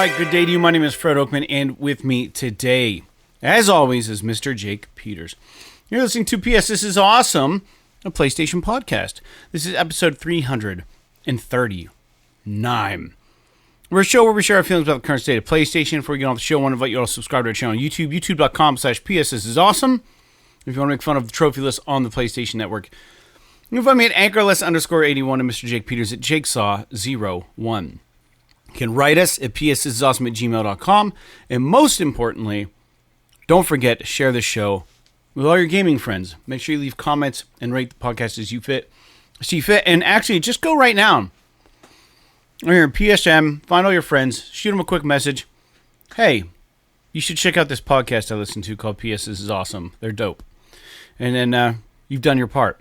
right, good day to you. My name is Fred Oakman, and with me today, as always, is Mr. Jake Peters. You're listening to PS This Is Awesome, a PlayStation podcast. This is episode 339. We're a show where we share our feelings about the current state of PlayStation. Before we get on the show, I want to invite you all to subscribe to our channel on YouTube, youtube.com/PS This Is Awesome. If you want to make fun of the trophy list on the PlayStation Network, you can find me at anchorless_81 and Mr. Jake Peters at jakesaw01. You can write us at psthisisawesome@gmail.com. And most importantly, don't forget to share this show with all your gaming friends. Make sure you leave comments and rate the podcast as you see fit. And actually, just go right now. When you're in PSM, find all your friends, shoot them a quick message. Hey, you should check out this podcast I listen to called PS This Is Awesome. They're dope. And then you've done your part.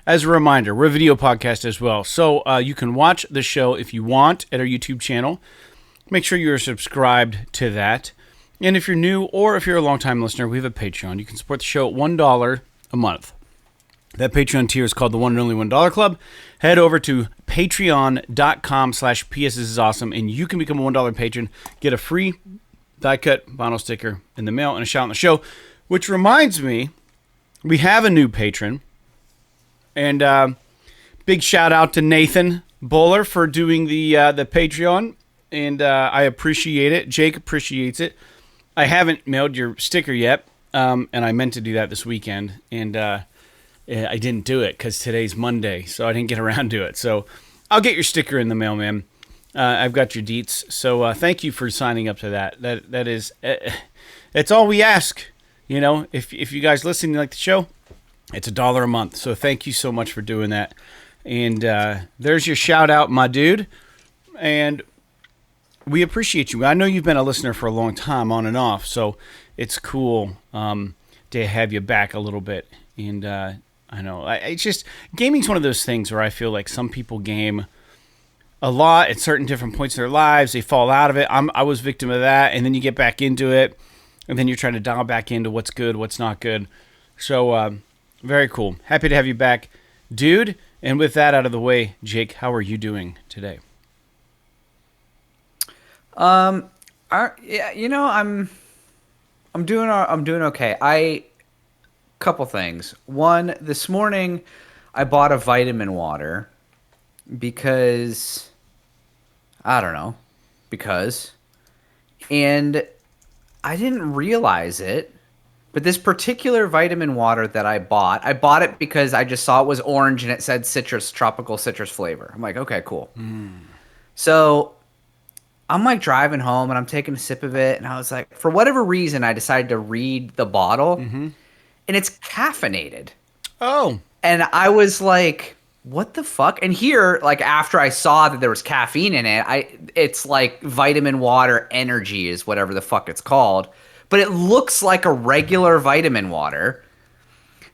As a reminder, we're a video podcast as well, so you can watch the show if you want at our YouTube channel. Make sure you're subscribed to that. And if you're new or if you're a long-time listener, we have a Patreon. You can support the show at $1 a month. That Patreon tier is called the One and Only $1 Club. Head over to patreon.com/PSThisIsAwesome, and you can become a $1 patron, get a free die-cut vinyl sticker in the mail, and a shout on the show. Which reminds me, we have a new patron. And big shout out to Nathan Bowler for doing the Patreon, and I appreciate it. Jake appreciates it. I haven't mailed your sticker yet, and I meant to do that this weekend, and I didn't do it because today's Monday, so I didn't get around to it. So I'll get your sticker in the mail, man. I've got your deets, so thank you for signing up to that. That is, it's all we ask. You know, if you guys listen, you like the show. It's $1 a month, so thank you so much for doing that. And there's your shout out, my dude. And we appreciate you. I know you've been a listener for a long time, on and off, so it's cool to have you back a little bit. And I know, it's just, gaming's one of those things where I feel like some people game a lot at certain different points in their lives. They fall out of it. I was victim of that, and then you get back into it, and then you're trying to dial back into what's good, what's not good. So, very cool. Happy to have you back, dude. And with that out of the way, Jake, how are you doing today? Yeah, you know, I'm doing okay. Couple things. One, this morning I bought a vitamin water because and I didn't realize it. But this particular vitamin water that I bought it because I just saw it was orange and it said tropical citrus flavor. I'm like, okay, cool. So I'm like driving home and I'm taking a sip of it. And I was like, for whatever reason, I decided to read the bottle and it's caffeinated. Oh. And I was like, what the fuck? And here, like after I saw that there was caffeine in it, it's like vitamin water energy is whatever the fuck it's called. But it looks like a regular vitamin water,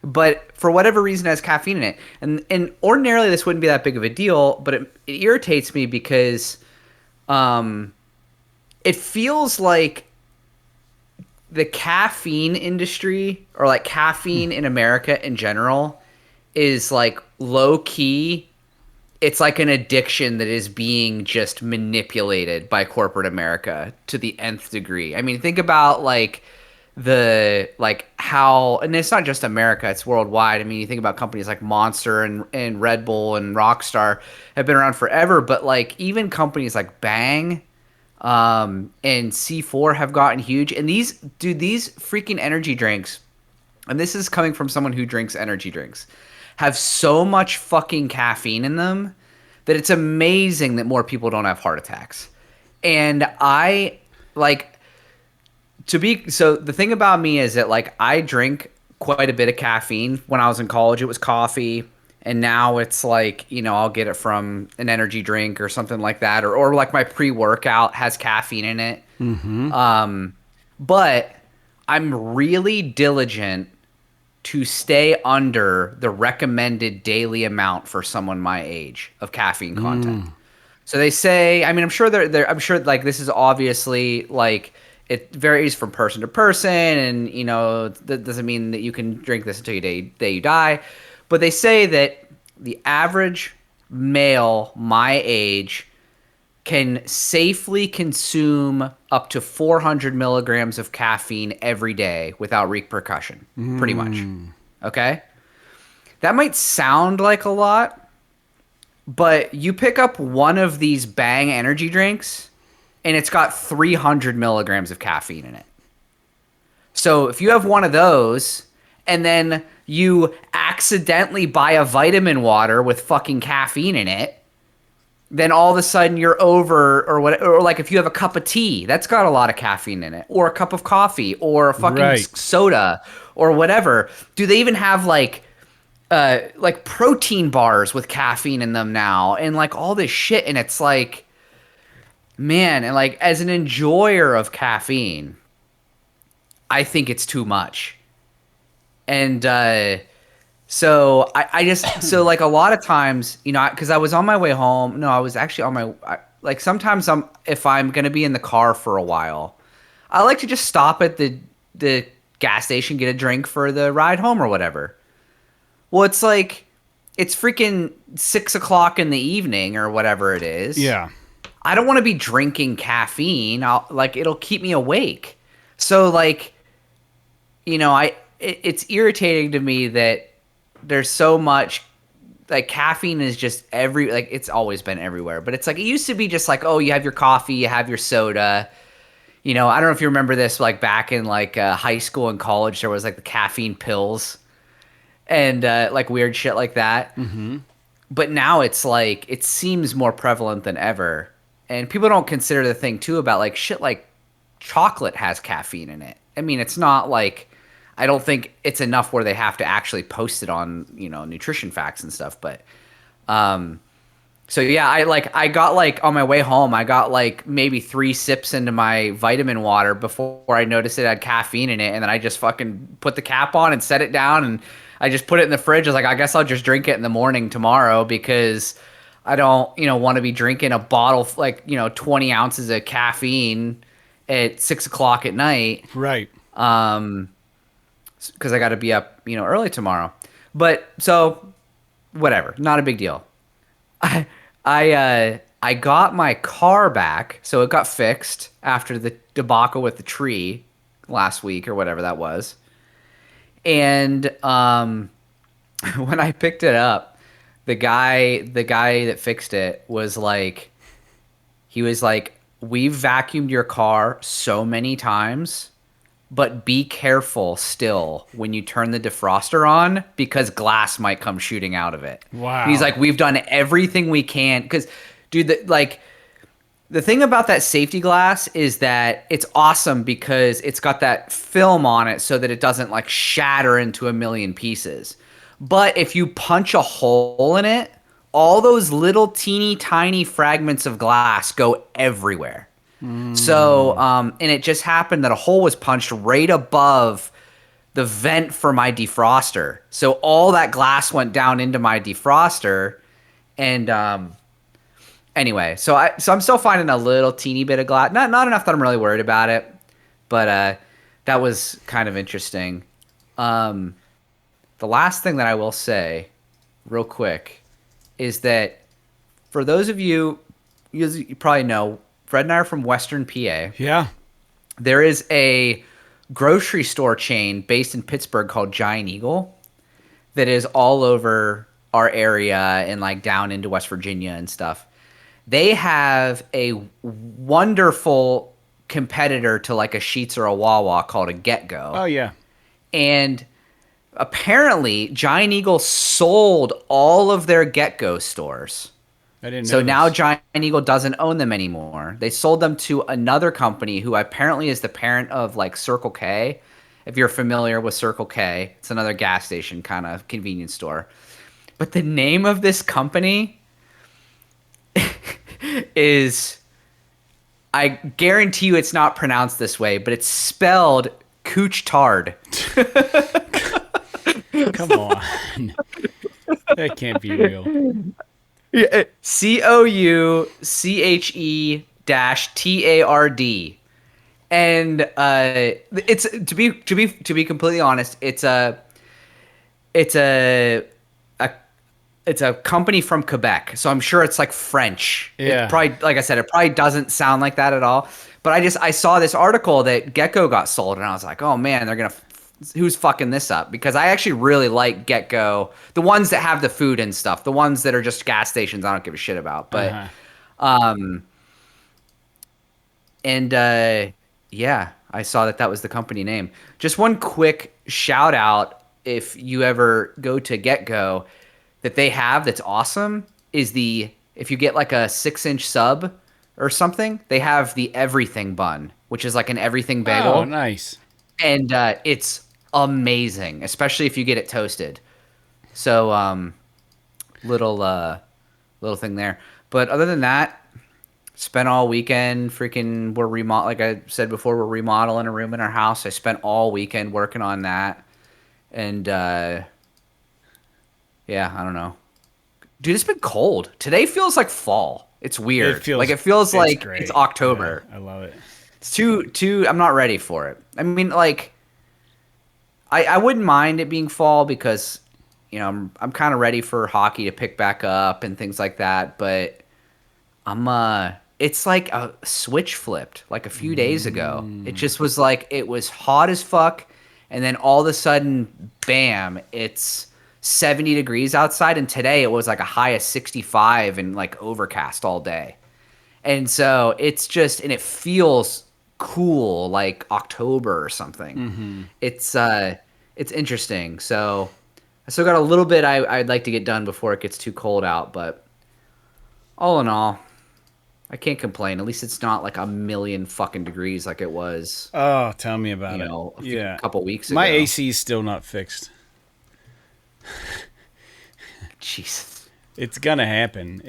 but for whatever reason it has caffeine in it. And ordinarily this wouldn't be that big of a deal, but it irritates me because it feels like the caffeine industry, or like caffeine in America in general, is like low key. It's like an addiction that is being just manipulated by corporate America to the nth degree. I mean, think about how, and it's not just America, it's worldwide. I mean, you think about companies like Monster and Red Bull and Rockstar have been around forever, but like even companies like Bang and C4 have gotten huge. And these freaking energy drinks, and this is coming from someone who drinks energy drinks, have so much fucking caffeine in them that it's amazing that more people don't have heart attacks. And so the thing about me is that like I drink quite a bit of caffeine. When I was in college, it was coffee. And now it's like, you know, I'll get it from an energy drink or something like that. Or like my pre-workout has caffeine in it. But I'm really diligent to stay under the recommended daily amount for someone my age of caffeine content. So they say, I mean, I'm sure I'm sure like this is obviously like it varies from person to person, and you know that doesn't mean that you can drink this until you die. But they say that the average male my age can safely consume up to 400 milligrams of caffeine every day without repercussion, pretty much. Okay? That might sound like a lot, but you pick up one of these Bang energy drinks, and it's got 300 milligrams of caffeine in it. So if you have one of those, and then you accidentally buy a vitamin water with fucking caffeine in it, then all of a sudden you're over, or like if you have a cup of tea that's got a lot of caffeine in it, or a cup of coffee, or a fucking soda, or whatever. Do they even have like protein bars with caffeine in them now, and like all this shit? And it's like, man, and like as an enjoyer of caffeine, I think it's too much. And so I just, so like a lot of times, you know, because I was on my way home. No, I was actually on like sometimes if I'm going to be in the car for a while, I like to just stop at the gas station, get a drink for the ride home or whatever. Well, it's like, it's freaking 6 o'clock in the evening or whatever it is. Yeah. I don't want to be drinking caffeine. It'll keep me awake. So like, you know, it's irritating to me that there's so much, like, caffeine is just it's always been everywhere, but it's like, it used to be just like, oh, you have your coffee, you have your soda. You know, I don't know if you remember this, like back in like high school and college, there was like the caffeine pills and like weird shit like that. Mm-hmm. But now it's like, it seems more prevalent than ever. And people don't consider the thing too about like shit like chocolate has caffeine in it. I mean, it's not like, I don't think it's enough where they have to actually post it on, you know, nutrition facts and stuff. But, so yeah, I got like on my way home, I got like maybe 3 sips into my vitamin water before I noticed it had caffeine in it. And then I just fucking put the cap on and set it down, and I just put it in the fridge. I was like, I guess I'll just drink it in the morning tomorrow, because I don't, you know, want to be drinking a bottle, like, you know, 20 ounces of caffeine at 6 o'clock at night. Right. Because I got to be up, you know, early tomorrow. But so, whatever, not a big deal. I got my car back, so it got fixed after the debacle with the tree last week or whatever that was. And when I picked it up, the guy that fixed it was like, we've vacuumed your car so many times, but be careful still when you turn the defroster on, because glass might come shooting out of it. Wow. And he's like, we've done everything we can. Because, dude, the thing about that safety glass is that it's awesome because it's got that film on it so that it doesn't like shatter into a million pieces. But if you punch a hole in it, all those little teeny tiny fragments of glass go everywhere. So, and it just happened that a hole was punched right above the vent for my defroster. So all that glass went down into my defroster. And anyway, so I'm still finding a little teeny bit of glass. Not enough that I'm really worried about it, but that was kind of interesting. The last thing that I will say real quick is that for those of you probably know, Fred and I are from Western PA. Yeah. There is a grocery store chain based in Pittsburgh called Giant Eagle that is all over our area and like down into West Virginia and stuff. They have a wonderful competitor to like a Sheetz or a Wawa called a Get Go. Oh, yeah. And apparently Giant Eagle sold all of their Get Go stores. I didn't know. So now Giant Eagle doesn't own them anymore. They sold them to another company who apparently is the parent of like Circle K. If you're familiar with Circle K, it's another gas station kind of convenience store. But the name of this company is, I guarantee you it's not pronounced this way, but it's spelled Cooch Tard. Come on. That can't be real. Yeah, COUCHE-TARD, and it's to be completely honest, it's it's a company from Quebec, so I'm sure it's like French. Yeah. It probably, like I said, it probably doesn't sound like that at all. But I saw this article that Gecko got sold, and I was like, oh man, they're gonna who's fucking this up? Because I actually really like Gecko, the ones that have the food and stuff, the ones that are just gas stations. I don't give a shit about, but yeah, I saw that was the company name. Just one quick shout out, if you ever go to Gecko, that they have that's awesome is if you get like a 6-inch sub or something, they have the everything bun, which is like an everything bagel. Oh, nice. And it's amazing, especially if you get it toasted. So little thing there. But other than that, spent all weekend freaking like I said before, we're remodeling a room in our house. I spent all weekend working on that. And yeah, I don't know. Dude, it's been cold. Today feels like fall. It's weird. It feels like great. It's October. Yeah, I love it. It's too I'm not ready for it. I mean, like I wouldn't mind it being fall because, you know, I'm kind of ready for hockey to pick back up and things like that, but it's like a switch flipped like a few days ago. It just was like it was hot as fuck, and then all of a sudden, bam, it's 70 degrees outside, and today it was like a high of 65 and like overcast all day. And so it's just, and it feels cool like October or something. It's interesting. So I still got a little bit I'd like to get done before it gets too cold out, but all in all, I can't complain. At least it's not like a million fucking degrees like it was. Oh, tell me about it. A couple weeks ago. My AC is still not fixed. Jesus. It's gonna happen.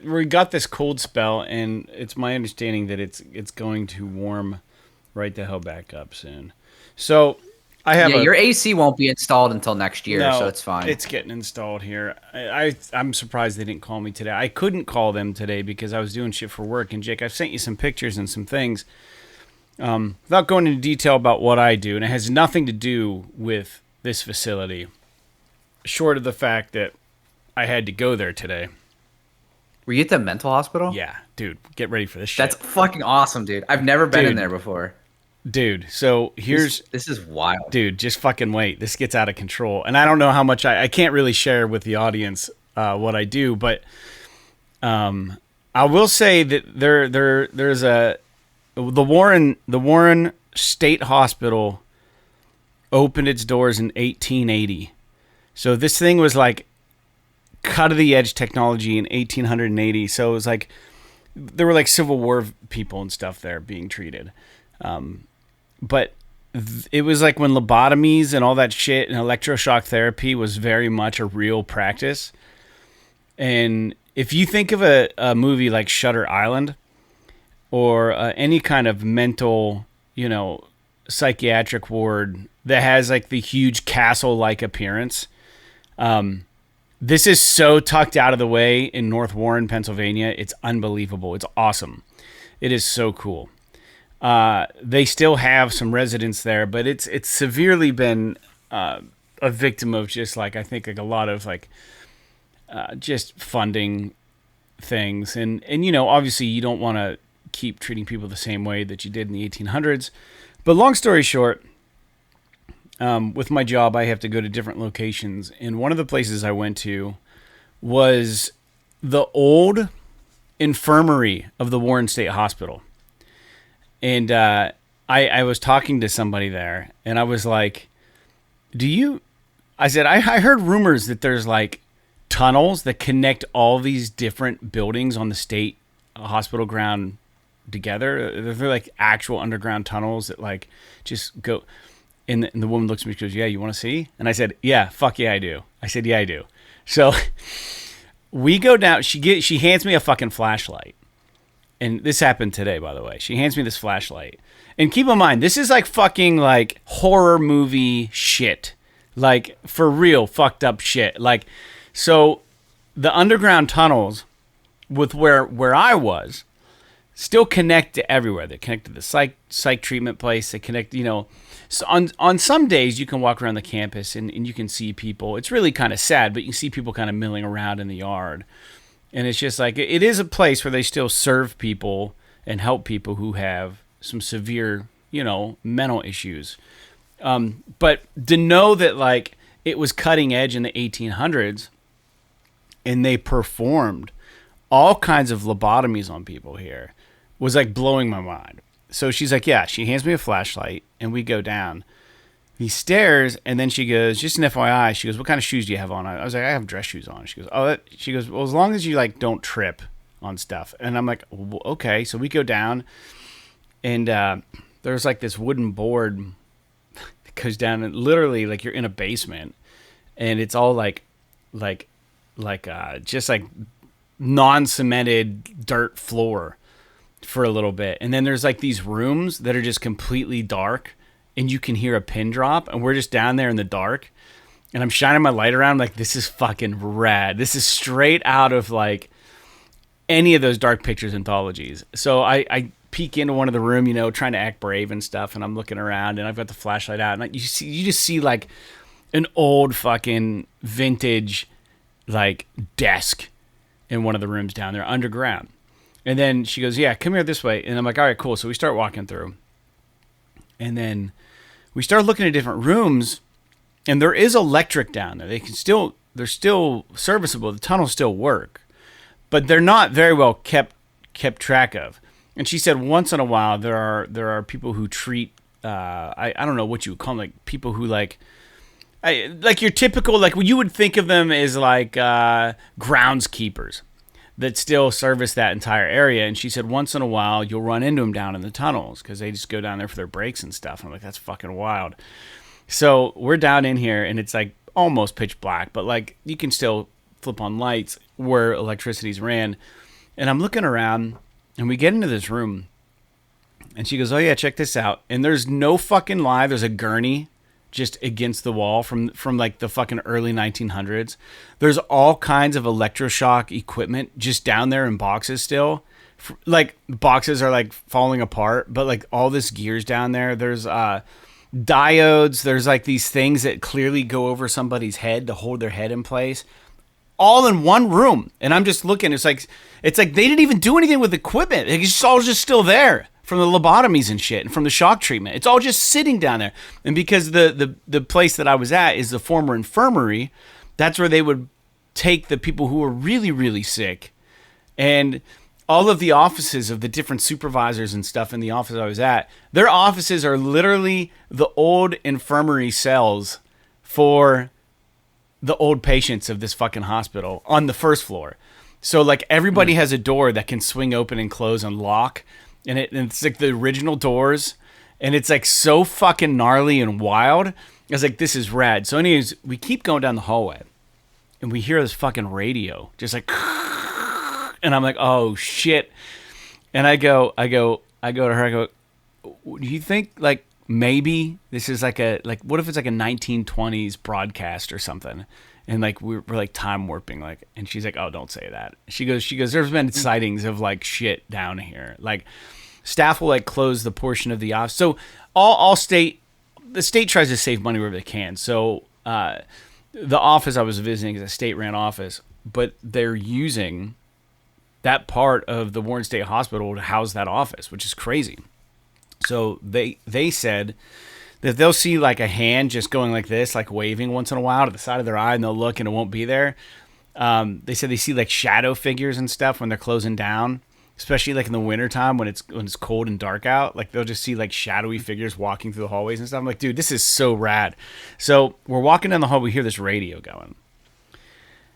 We got this cold spell, and it's my understanding that it's going to warm right the hell back up soon. So I have your AC won't be installed until next year, so it's fine. It's getting installed here. I'm surprised they didn't call me today. I couldn't call them today because I was doing shit for work. And Jake, I've sent you some pictures and some things. Without going into detail about what I do, and it has nothing to do with this facility, short of the fact that I had to go there today. Were you at the mental hospital? Yeah, dude, get ready for this shit. That's fucking awesome, dude. I've never been in there before. Dude, so here's... This is wild. Dude, just fucking wait. This gets out of control. And I don't know how much I can't really share with the audience what I do, but I will say that there's the Warren State Hospital opened its doors in 1880. So this thing was like cut of the edge technology in 1880. So it was like there were like Civil War people and stuff there being treated. But it was like when lobotomies and all that shit and electroshock therapy was very much a real practice. And if you think of a movie like Shutter Island or any kind of mental, psychiatric ward that has like the huge castle-like appearance, this is so tucked out of the way in North Warren, Pennsylvania. It's unbelievable. It's awesome. It is so cool. They still have some residents there, but it's severely been a victim of just like, I think, like a lot of like just funding things. And obviously you don't want to keep treating people the same way that you did in the 1800s. But long story short, with my job, I have to go to different locations. And one of the places I went to was the old infirmary of the Warren State Hospital. And I was talking to somebody there, and I was like, I said, I heard rumors that there's like tunnels that connect all these different buildings on the state hospital ground together. They're like actual underground tunnels that like just go. And the woman looks at me and goes, yeah, you want to see? And I said, yeah, fuck yeah, I do. I said, yeah, I do. So we go down. She hands me a fucking flashlight. And this happened today, by the way. She hands me this flashlight. And keep in mind, this is like fucking like horror movie shit. Like for real fucked up shit. Like, so the underground tunnels with where I was. still connect to everywhere. They connect to the psych treatment place. They connect, so on some days you can walk around the campus and you can see people. It's really kind of sad, but you can see people kind of milling around in the yard. And it's just like, it is a place where they still serve people and help people who have some severe, mental issues. But to know that like it was cutting edge in the 1800s and they performed all kinds of lobotomies on people here was like blowing my mind. So she's like, yeah, she hands me a flashlight and we go down these stairs. And then she goes, just an FYI, she goes, what kind of shoes do you have on? I was like, I have dress shoes on. She goes, she goes, well, as long as you like don't trip on stuff. And I'm like, well, okay. So we go down and there's like this wooden board that goes down and literally like you're in a basement and it's all just like non-cemented dirt floor for a little bit. And then there's like these rooms that are just completely dark and you can hear a pin drop and we're just down there in the dark and I'm shining my light around like, this is fucking rad. This is straight out of like any of those Dark Pictures anthologies. So I peek into one of the room, trying to act brave and stuff. And I'm looking around and I've got the flashlight out and you just see like an old fucking vintage like desk in one of the rooms down there underground. And then she goes, yeah, come here this way. And I'm like, all right, cool. So we start walking through. And then we start looking at different rooms. And there is electric down there. They're still serviceable. The tunnels still work. But they're not very well kept track of. And she said once in a while there are people who treat, I don't know what you would call them, like people who like your typical, like what you would think of them as like groundskeepers that still service that entire area. And she said once in a while you'll run into them down in the tunnels because they just go down there for their breaks and stuff. And I'm like, that's fucking wild. So we're down in here and it's like almost pitch black, but like you can still flip on lights where electricity's ran. And I'm looking around and we get into this room and she goes, oh yeah, check this out. And there's no fucking lie. There's a gurney just against the wall from like the fucking early 1900s. There's all kinds of electroshock equipment just down there in boxes still. Like boxes are like falling apart, but like all this gear's down there. There's diodes. There's like these things that clearly go over somebody's head to hold their head in place. All in one room. And I'm just looking. It's like they didn't even do anything with equipment. It's all just still there. From the lobotomies and shit and from the shock treatment. It's all just sitting down there. And because the place that I was at is the former infirmary, that's where they would take the people who were really, really sick. And all of the offices of the different supervisors and stuff in the office I was at, their offices are literally the old infirmary cells for the old patients of this fucking hospital on the first floor. So like everybody has a door that can swing open and close and lock. And it's like the original doors. And it's like so fucking gnarly and wild. I was like, this is rad. So anyways, we keep going down the hallway. And we hear this fucking radio. Just like, and I'm like, oh shit. And I go to her, I go, do you think like maybe this is like what if it's like a 1920s broadcast or something? And like we're like time warping, like, and she's like, oh, don't say that. She goes, there's been sightings of like shit down here. Like staff will like close the portion of the office. So the state tries to save money wherever they can. So the office I was visiting is a state ran office, but they're using that part of the Warren State Hospital to house that office, which is crazy. So they said that they'll see like a hand just going like this, like waving once in a while to the side of their eye, and they'll look and it won't be there. They said they see like shadow figures and stuff when they're closing down, especially like in the wintertime when it's cold and dark out. Like they'll just see like shadowy figures walking through the hallways and stuff. I'm like, dude, this is so rad. So we're walking down the hall, we hear this radio going.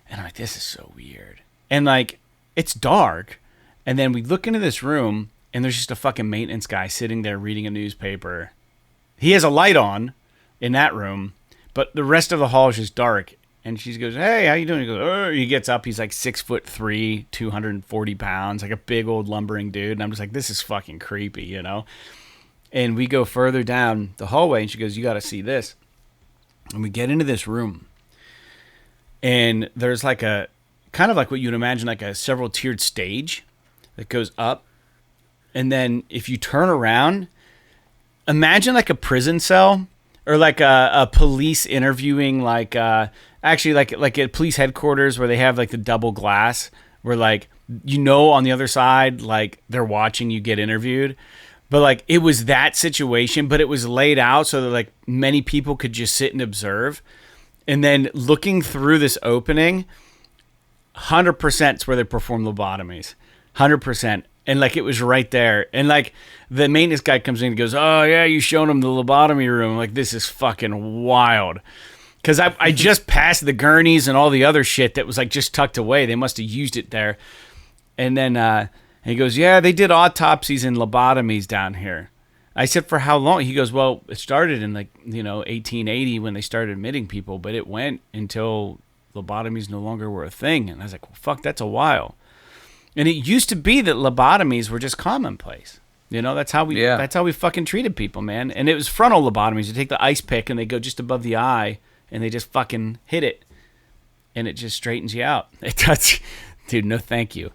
And I'm like, this is so weird. And like, it's dark. And then we look into this room and there's just a fucking maintenance guy sitting there reading a newspaper. He has a light on in that room, but the rest of the hall is just dark. And she goes, hey, how you doing? He goes, oh. He gets up. He's like 6'3", 240 pounds, like a big old lumbering dude. And I'm just like, this is fucking creepy, you know? And we go further down the hallway and she goes, you got to see this. And we get into this room and there's like a kind of like what you'd imagine, like a several tiered stage that goes up. and then if you turn around, imagine like a prison cell or like a police interviewing, like actually like at police headquarters where they have like the double glass where like, on the other side, like they're watching you get interviewed. But like it was that situation, but it was laid out so that like many people could just sit and observe. And then looking through this opening, 100% is where they perform lobotomies. 100%. And like it was right there. And like the maintenance guy comes in and goes, "Oh yeah, you showed him the lobotomy room." I'm like, this is fucking wild. Because I just passed the gurneys and all the other shit that was like just tucked away. They must have used it there. And then he goes, "Yeah, they did autopsies and lobotomies down here." I said, "For how long?" He goes, "Well, it started in like, 1880 when they started admitting people, but it went until lobotomies no longer were a thing." And I was like, "Well, fuck, that's a while." And it used to be that lobotomies were just commonplace. That's how we fucking treated people, man. And it was frontal lobotomies. You take the ice pick and they go just above the eye and they just fucking hit it. And it just straightens you out. It does. Dude, no thank you.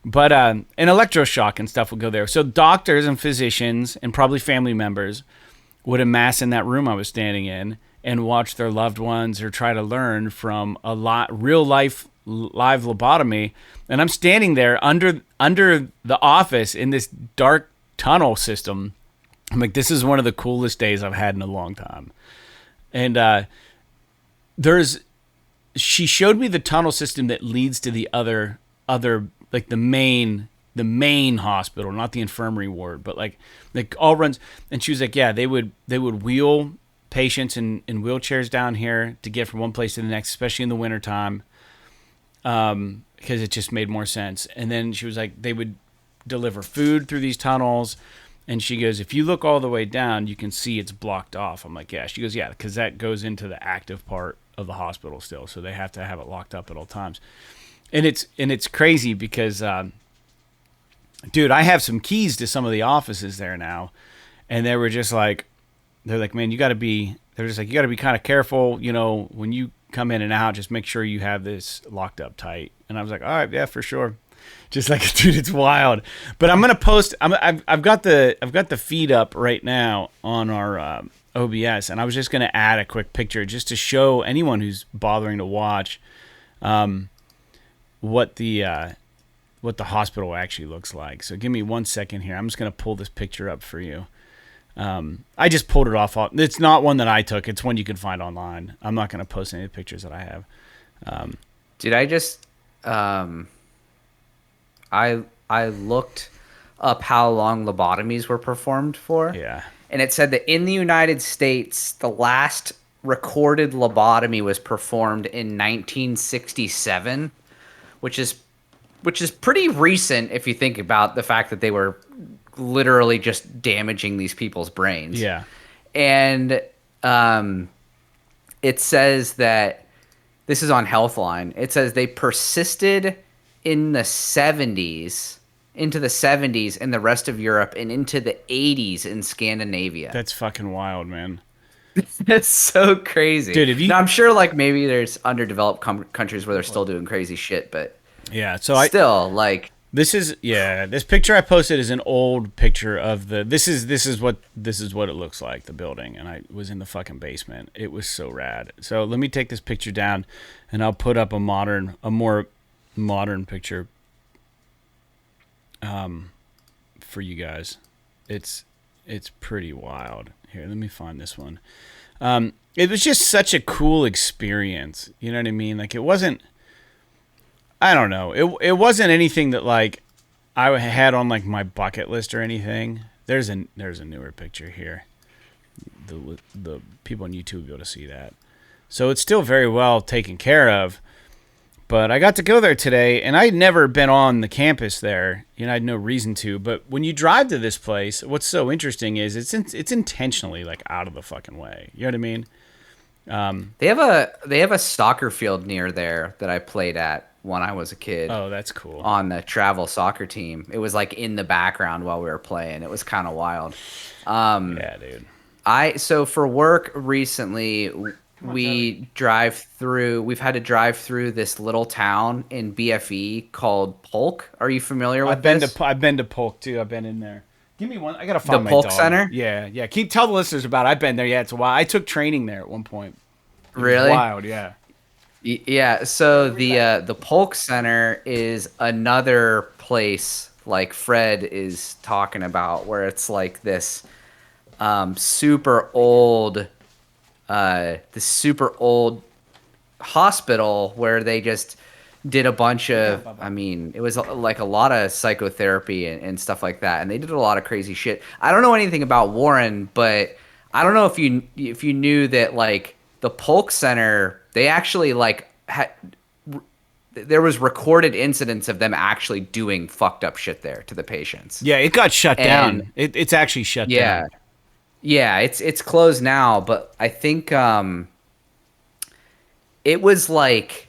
But an electroshock and stuff would go there. So doctors and physicians and probably family members would amass in that room I was standing in and watch their loved ones or try to learn from real life live lobotomy. And I'm standing there under the office in this dark tunnel system. I'm like, this is one of the coolest days I've had in a long time. And she showed me the tunnel system that leads to the other like the main hospital, not the infirmary ward, but like all runs. And she was like, yeah, they would wheel patients in wheelchairs down here to get from one place to the next, especially in the wintertime, because it just made more sense. And then she was like, they would deliver food through these tunnels. And she goes, if you look all the way down, you can see it's blocked off. I'm like, yeah. She goes, yeah, because that goes into the active part of the hospital still, so they have to have it locked up at all times. And it's crazy because, dude, I have some keys to some of the offices there now, and they're like, man, you got to be kind of careful, when you come in and out, just make sure you have this locked up tight. And I was like, all right, yeah, for sure. Just like, dude, it's wild. But I'm gonna post. I've got the feed up right now on our OBS, and I was just gonna add a quick picture just to show anyone who's bothering to watch. What the hospital actually looks like. So give me 1 second here. I'm just going to pull this picture up for you. I just pulled it off. It's not one that I took. It's one you can find online. I'm not going to post any of the pictures that I have. Dude, I just I looked up how long lobotomies were performed for. Yeah. And it said that in the United States, the last recorded lobotomy was performed in 1967. Which is pretty recent if you think about the fact that they were literally just damaging these people's brains. Yeah. And it says that this is on Healthline. It says they persisted in the 70s, into the 70s in the rest of Europe and into the 80s in Scandinavia. That's fucking wild, man. That's so crazy, dude. Now, I'm sure like maybe there's underdeveloped countries where they're still doing crazy shit, but yeah. So this picture I posted is an old picture of this is what it looks like, the building, and I was in the fucking basement. It was so rad. So let me take this picture down, and I'll put up a more modern picture for you guys. It's pretty wild. Here, let me find this one. It was just such a cool experience. You know what I mean? Like, it wasn't, I don't know. It wasn't anything that like I had on like my bucket list or anything. There's a newer picture here. The people on YouTube will be able to see that. So it's still very well taken care of. But I got to go there today, and I had never been on the campus there. I had no reason to. But when you drive to this place, what's so interesting is it's intentionally like out of the fucking way. You know what I mean? They have a soccer field near there that I played at when I was a kid. Oh, that's cool. On the travel soccer team, it was like in the background while we were playing. It was kind of wild. Yeah, dude. So for work recently, we've had to drive through this little town in BFE called Polk. Are you familiar with this? I've been to Polk too. I've been in there. Give me one. I gotta The find my Polk dog. Center? Yeah. Tell the listeners about it. I've been there. Yeah, it's a while. I took training there at one point. It was Really? wild. Yeah. Yeah, so the Polk Center is another place like Fred is talking about, where it's like this super old this super old hospital where they just did a bunch of, I mean, it was like a lot of psychotherapy and stuff like that, and they did a lot of crazy shit. I don't know anything about Warren, but I don't know if you knew that like the Polk Center, they actually like there was recorded incidents of them actually doing fucked up shit there to the patients. Yeah, it got shut And down. It's actually shut yeah, down. yeah, it's closed now, but I think it was like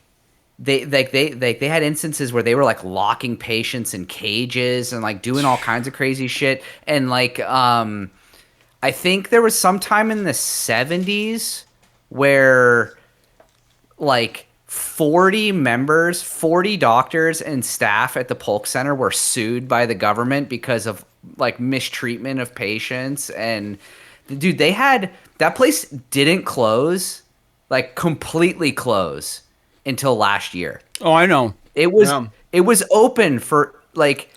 they had instances where they were like locking patients in cages and like doing all kinds of crazy shit. And like I think there was some time in the 70s where like 40 doctors and staff at the Polk Center were sued by the government because of like mistreatment of patients. And dude, they had that place didn't close, like completely close until last year. Oh, I know. It was Yeah. it was open for like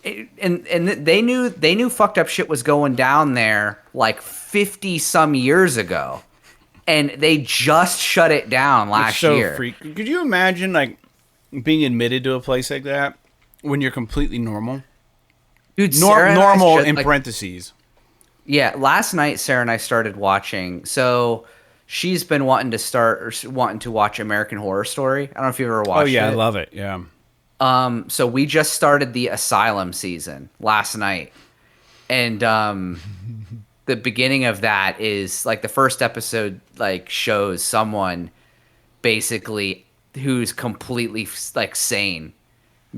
and they knew fucked up shit was going down there like 50 some years ago. And they just shut it down last It's so year. Could you imagine like being admitted to a place like that when you're completely normal? Dude, Sarah and I Normal just, in like, parentheses. yeah, last night Sarah and I started watching. So she's been wanting to watch American Horror Story. I don't know if you've ever watched it. Oh yeah, I love it. Yeah. So we just started the Asylum season last night. And the beginning of that is like the first episode like shows someone basically who's completely like sane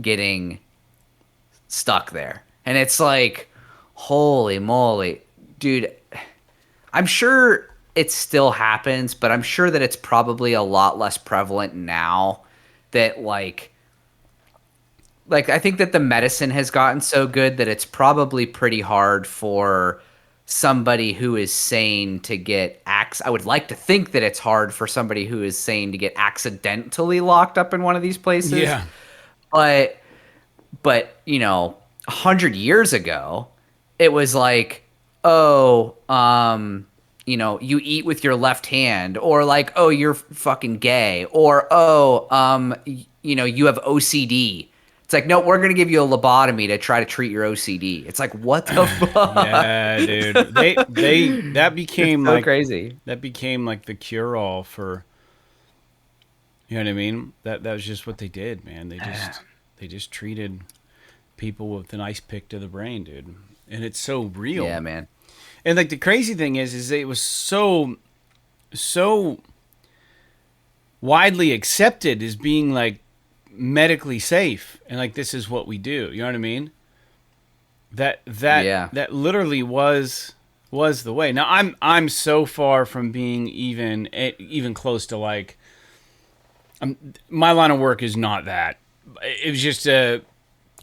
getting stuck there. And it's like, holy moly, dude. I'm sure it still happens, but I'm sure that it's probably a lot less prevalent now that like I think that the medicine has gotten so good that it's probably pretty hard for somebody who is sane to get I would like to think that it's hard for somebody who is sane to get accidentally locked up in one of these places. Yeah. But you know, 100 years ago, it was like, oh, you know, you eat with your left hand, or like, oh, you're fucking gay, or oh, you know, you have OCD. It's like, no, we're gonna give you a lobotomy to try to treat your OCD. It's like, what the fuck? Yeah, dude. That became so like crazy. That became like the cure all for, you know what I mean? That was just what they did, man. They just treated people with an ice pick to the brain, dude. And it's so real. Yeah, man. And like the crazy thing is it was so widely accepted as being like medically safe, and like this is what we do. You know what I mean? That literally was the way. Now I'm so far from being even close to like my line of work is not that. It was just a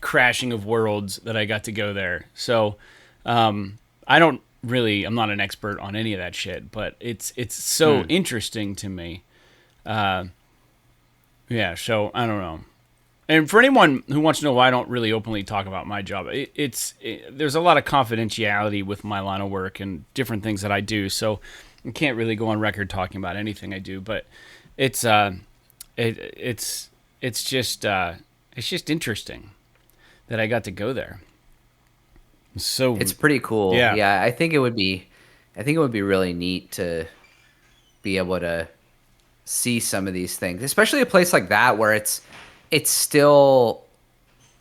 crashing of worlds that I got to go there. So I'm not an expert on any of that shit, but it's so interesting to me. Yeah, so I don't know. And for anyone who wants to know why I don't really openly talk about my job, there's a lot of confidentiality with my line of work and different things that I do, so I can't really go on record talking about anything I do. But it's just interesting that I got to go there. So It's pretty cool. Yeah. Yeah, I think it would be really neat to be able to see some of these things, especially a place like that where it's still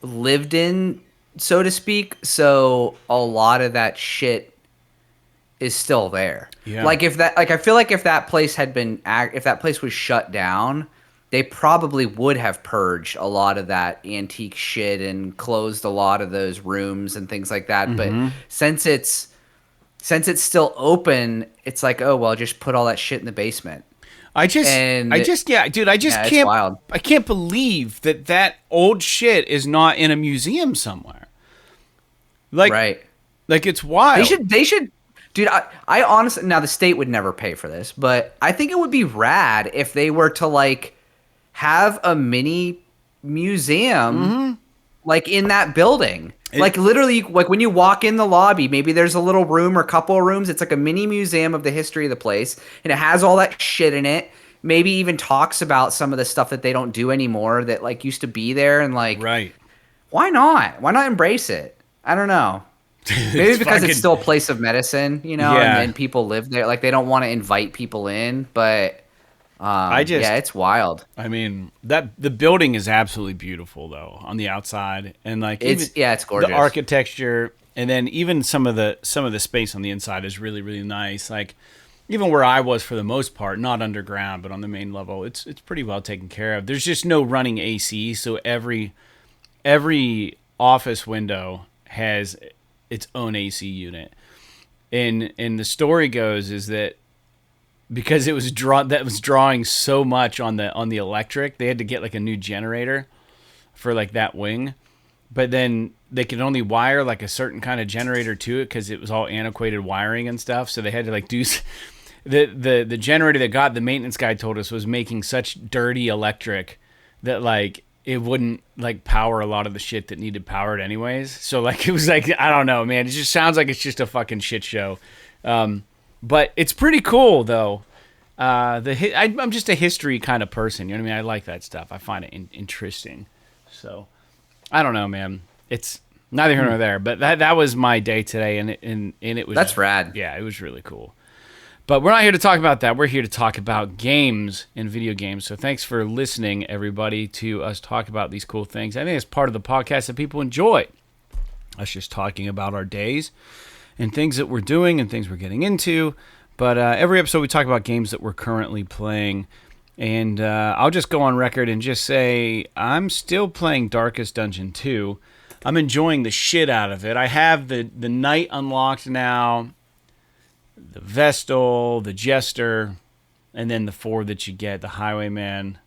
lived in, so to speak. So a lot of that shit is still there. Yeah. Like I feel like if that place was shut down, they probably would have purged a lot of that antique shit and closed a lot of those rooms and things like that. Mm-hmm. But since it's still open, it's like, oh well, just put all that shit in the basement. Yeah, dude, I just yeah, it's can't, wild. I can't believe that old shit is not in a museum somewhere. Like, Right. like it's wild. They should, dude. I honestly, now the state would never pay for this, but I think it would be rad if they were to like have a mini museum like in that building. Like literally, like when you walk in the lobby, maybe there's a little room or couple of rooms. It's like a mini museum of the history of the place, and it has all that shit in it. Maybe even talks about some of the stuff that they don't do anymore that like used to be there, and like, Right. why not? Why not embrace it? I don't know. Maybe because it's still a place of medicine, you know, Yeah. and people live there. Like they don't want to invite people in, but yeah, it's wild. I mean, that the building is absolutely beautiful though on the outside, and like It's gorgeous. the architecture, and then even some of the space on the inside is really really nice. Like even where I was for the most part, not underground, but on the main level, it's pretty well taken care of. There's just no running AC, so every office window has its own AC unit. And the story goes is that because it was drawing so much on the electric, they had to get like a new generator for like that wing. But then they could only wire like a certain kind of generator to it because it was all antiquated wiring and stuff. So they had to like do the generator that got the maintenance guy told us was making such dirty electric that like it wouldn't like power a lot of the shit that needed powered anyways. So like it was like, I don't know, man. It just sounds like it's just a fucking shit show. But it's pretty cool though. I'm just a history kind of person. You know what I mean? I like that stuff. I find it interesting. So I don't know, man. It's neither here nor there. But that was my day today, and it was That's rad. Yeah, it was really cool. But we're not here to talk about that. We're here to talk about games and video games. So thanks for listening, everybody, to us talk about these cool things. I think it's part of the podcast that people enjoy. Us just talking about our days and things that we're doing and things we're getting into. But every episode we talk about games that we're currently playing. And I'll just go on record and just say I'm still playing Darkest Dungeon 2. I'm enjoying the shit out of it. I have the Knight unlocked now, the Vestal, the Jester, and then the 4 that you get, the Highwayman,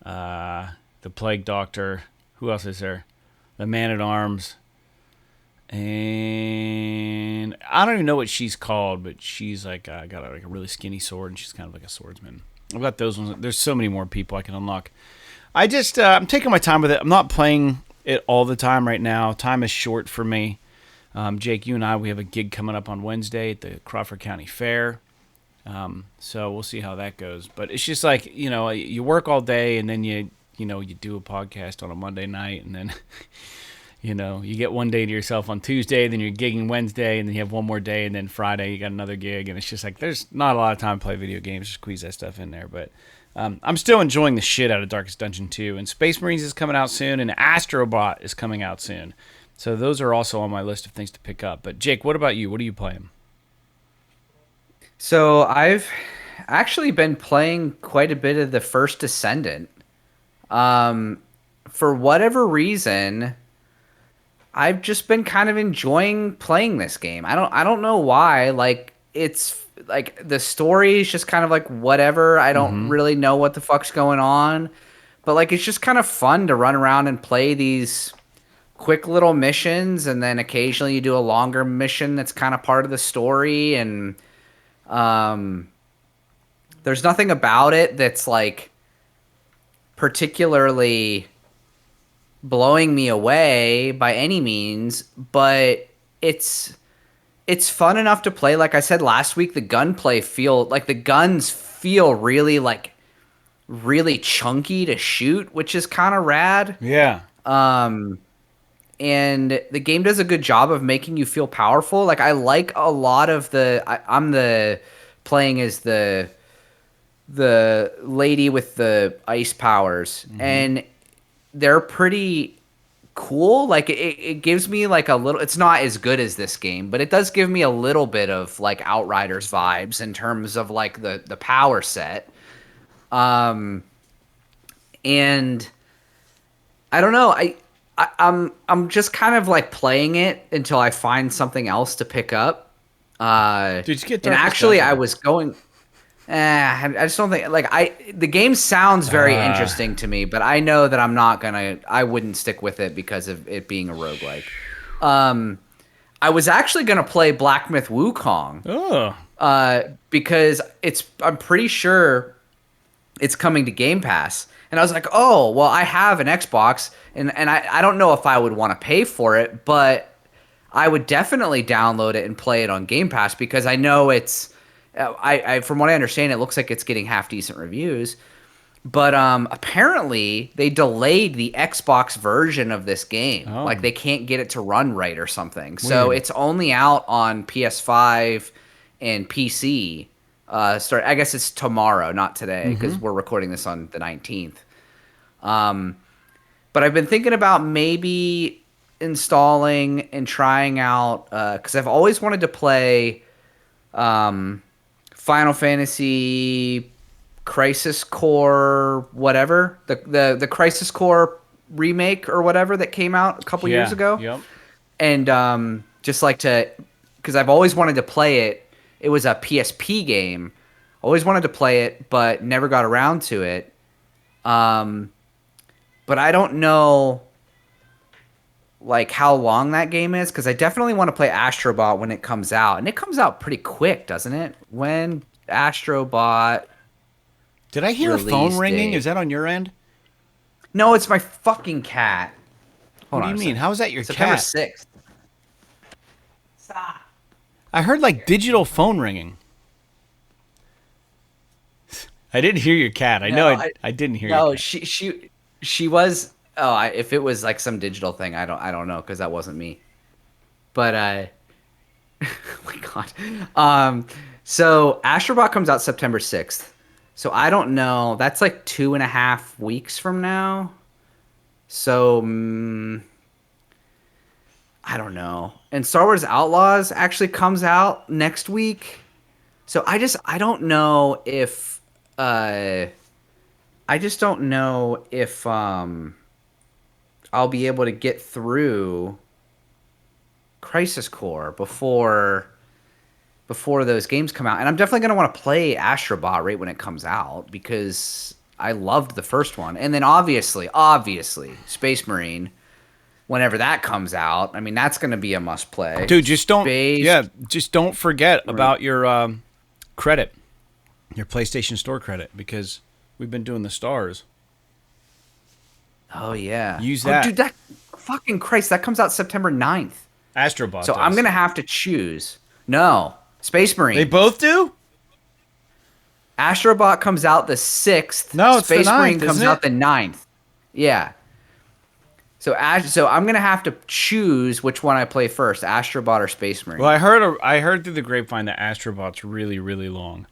the Plague Doctor. Who else is there? The Man-at-Arms. And I don't even know what she's called, but she's like got like a really skinny sword, and she's kind of like a swordsman. I've got those ones. There's so many more people I can unlock. I just I'm taking my time with it. I'm not playing it all the time right now. Time is short for me. Jake, you and I, we have a gig coming up on Wednesday at the Crawford County Fair. So we'll see how that goes. But it's just like, you know, you work all day and then you do a podcast on a Monday night, and then you know, you get one day to yourself on Tuesday, then you're gigging Wednesday, and then you have one more day, and then Friday you got another gig, and it's just like there's not a lot of time to play video games. Just squeeze that stuff in there. But I'm still enjoying the shit out of Darkest Dungeon 2, and Space Marines is coming out soon, and Astro Bot is coming out soon. So those are also on my list of things to pick up. But Jake, what about you? What are you playing? So I've actually been playing quite a bit of the First Descendant. For whatever reason, I've just been kind of enjoying playing this game. I don't know why. Like it's like the story is just kind of like whatever. I don't really know what the fuck's going on, but like it's just kind of fun to run around and play these quick little missions, and then occasionally you do a longer mission that's kind of part of the story. And there's nothing about it that's like particularly blowing me away by any means, but it's fun enough to play. Like I said last week, the gunplay the guns feel really like really chunky to shoot, which is kind of rad. Yeah. And the game does a good job of making you feel powerful. Like I like a lot of I'm playing as the lady with the ice powers, and they're pretty cool. Like it gives me like a little, it's not as good as this game, but it does give me a little bit of like Outriders vibes in terms of like the power set. And I don't know. I'm just kind of like playing it until I find something else to pick up. Did you get and Darkest actually Dungeon? I just don't think like the game sounds very interesting to me, but I know that I wouldn't stick with it because of it being a roguelike. I was actually gonna play Black Myth Wukong. Oh. Because I'm pretty sure it's coming to Game Pass. And I was like, oh, well, I have an Xbox, and I don't know if I would want to pay for it, but I would definitely download it and play it on Game Pass because I know it's, from what I understand, it looks like it's getting half decent reviews. But apparently they delayed the Xbox version of this game. Oh. Like they can't get it to run right or something. So Weird. it's only out on PS5 and PC. I guess it's tomorrow, not today, because we're recording this on the 19th. But I've been thinking about maybe installing and trying out because I've always wanted to play Final Fantasy Crisis Core, whatever, the Crisis Core remake or whatever that came out a couple years ago. Yep. And just like because I've always wanted to play it. It was a PSP game. Always wanted to play it, but never got around to it. But I don't know like how long that game is because I definitely want to play Astro Bot when it comes out, and it comes out pretty quick, doesn't it? When Astro Bot. Did I hear a phone ringing? Date. Is that on your end? No, it's my fucking cat. What do you mean? How is that your September cat? 6th. Stop. I heard like digital phone ringing. I didn't hear your cat. I didn't hear your cat. No, she was. Oh, if it was like some digital thing, I don't know because that wasn't me. But oh my god. So Astro Bot comes out September 6th. So I don't know. That's like 2.5 weeks from now. So I don't know. And Star Wars Outlaws actually comes out next week. So I don't know if I'll be able to get through Crisis Core before those games come out. And I'm definitely going to want to play Astro Bot right when it comes out because I loved the first one. And then obviously, Space Marine, whenever that comes out, I mean, that's going to be a must play. Dude, just don't forget about your credit, your PlayStation Store credit, because we've been doing the stars. Oh, yeah. Use that. Dude, that fucking Christ, that comes out September 9th. Astro Bot So does. I'm going to have to choose. No. Space Marine. They both do? Astro Bot comes out the 6th. No, it's Space the 9th, Marine comes isn't it? out the 9th. Yeah. So I'm going to have to choose which one I play first, Astro Bot or Space Marine. Well, I heard through the grapevine that Astro Bot's really, really long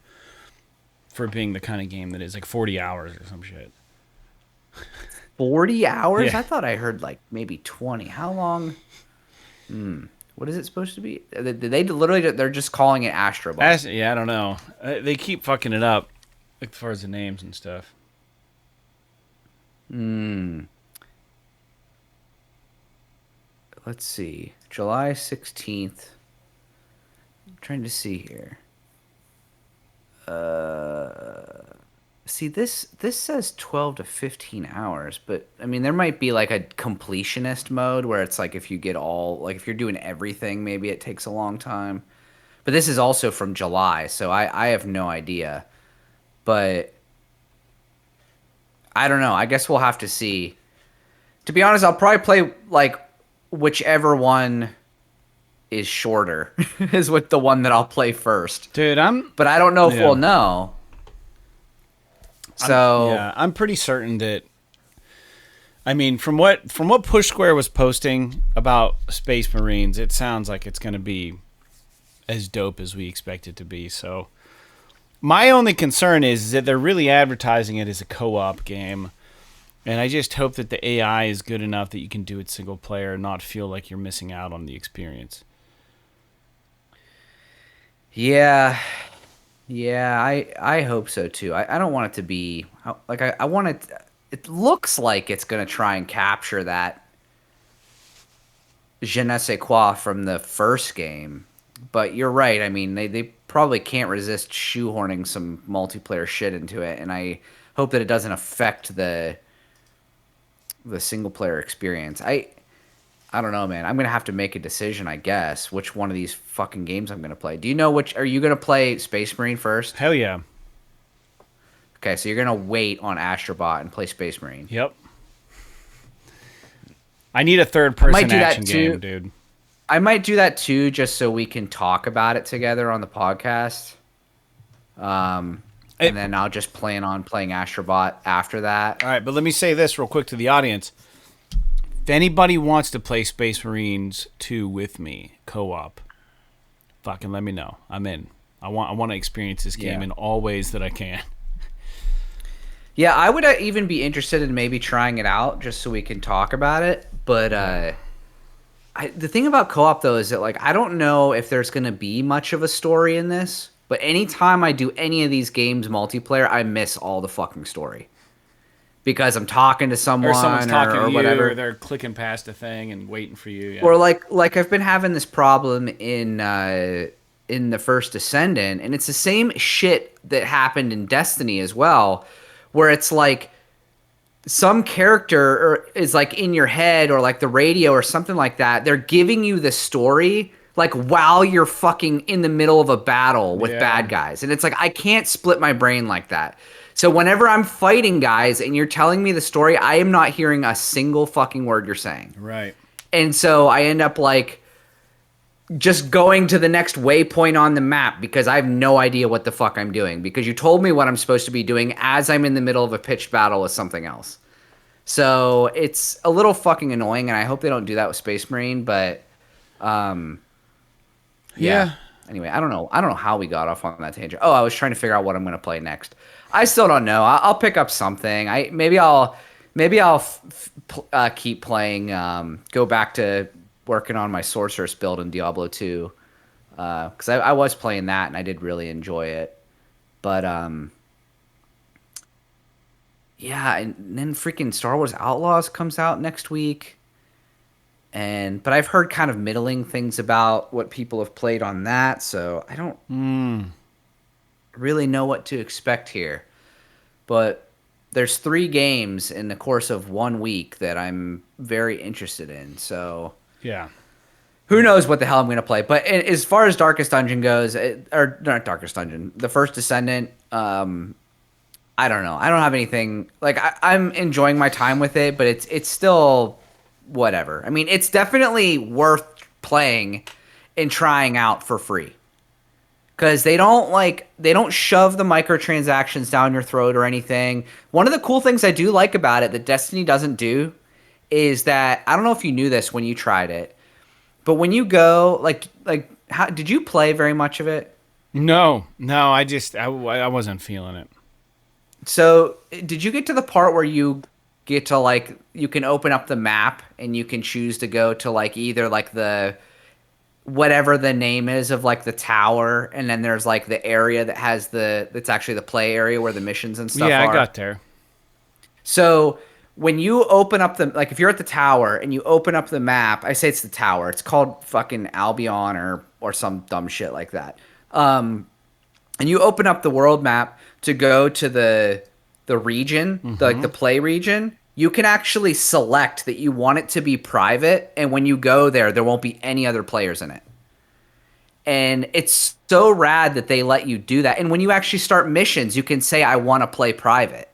for being the kind of game that is like 40 hours or some shit. 40 hours? Yeah. I thought I heard like maybe 20. How long? What is it supposed to be? They're just calling it Astro Bot. Yeah, I don't know. They keep fucking it up as far as the names and stuff. Let's see. July 16th. I'm trying to see here. See, this says 12 to 15 hours, but I mean, there might be like a completionist mode where it's like if you get if you're doing everything, maybe it takes a long time. But this is also from July, so I have no idea. But I don't know. I guess we'll have to see. To be honest, I'll probably play like whichever one is shorter is what the one that I'll play first. Dude, But I don't know if we'll know. So I'm pretty certain that. I mean, from what Push Square was posting about Space Marines, it sounds like it's going to be as dope as we expect it to be. So, my only concern is that they're really advertising it as a co-op game, and I just hope that the AI is good enough that you can do it single player and not feel like you're missing out on the experience. Yeah, I hope so too. I don't want it to be like I want it. It looks like it's gonna try and capture that je ne sais quoi from the first game, but you're right. I mean, they probably can't resist shoehorning some multiplayer shit into it, and I hope that it doesn't affect the single player experience. I don't know, man. I'm gonna have to make a decision, I guess, which one of these fucking games I'm gonna play. Do you know which? Are you gonna play Space Marine first? Hell yeah. Okay, so you're gonna wait on Astro Bot and play Space Marine. Yep. I need a third-person action game, dude. I might do that too, just so we can talk about it together on the podcast. And then I'll just plan on playing Astro Bot after that. All right, but let me say this real quick to the audience. If anybody wants to play Space Marines 2 with me, co-op, fucking let me know. I'm in. I want to experience this game in all ways that I can. Yeah, I would even be interested in maybe trying it out just so we can talk about it. But the thing about co-op, though, is that like I don't know if there's going to be much of a story in this. But anytime I do any of these games multiplayer, I miss all the fucking story. Because I'm talking to someone or someone's talking or to you, whatever. Or they're clicking past a thing and waiting for you. Yeah. Or like I've been having this problem in the First Descendant, and it's the same shit that happened in Destiny as well, where it's like some character is like in your head or like the radio or something like that. They're giving you the story like while you're fucking in the middle of a battle with bad guys, and it's like I can't split my brain like that. So whenever I'm fighting guys and you're telling me the story, I am not hearing a single fucking word you're saying. Right. And so I end up like just going to the next waypoint on the map because I have no idea what the fuck I'm doing because you told me what I'm supposed to be doing as I'm in the middle of a pitched battle with something else. So it's a little fucking annoying, and I hope they don't do that with Space Marine, but yeah. Anyway, I don't know how we got off on that tangent. Oh, I was trying to figure out what I'm going to play next. I still don't know. I'll pick up something. Maybe I'll keep playing. Go back to working on my sorceress build in Diablo 2, because I was playing that and I did really enjoy it. But yeah, and then freaking Star Wars Outlaws comes out next week. But I've heard kind of middling things about what people have played on that, so I don't really know what to expect here. But there's 3 games in the course of 1 week that I'm very interested in, so yeah. Who knows what the hell I'm going to play. But as far as Darkest Dungeon goes, or not Darkest Dungeon, the First Descendant, I don't know. I don't have anything. Like, I'm enjoying my time with it, but it's still whatever. I mean, it's definitely worth playing and trying out for free. Because they don't shove the microtransactions down your throat or anything. One of the cool things I do like about it that Destiny doesn't do is that, I don't know if you knew this when you tried it, but when you go, how did you play very much of it? No, I wasn't feeling it. So, did you get to the part where you get to, you can open up the map and you can choose to go to, either, the, whatever the name is of, the tower, and then there's, the area that has that's actually the play area where the missions and stuff are? Yeah, I got there. So, when you open up if you're at the tower and you open up the map, I say it's the tower. It's called fucking Albion or some dumb shit like that. And you open up the world map to go to the region, the play region. You can actually select that you want it to be private, and when you go there won't be any other players in it. And it's so rad that they let you do that. And when you actually start missions, you can say, I want to play private.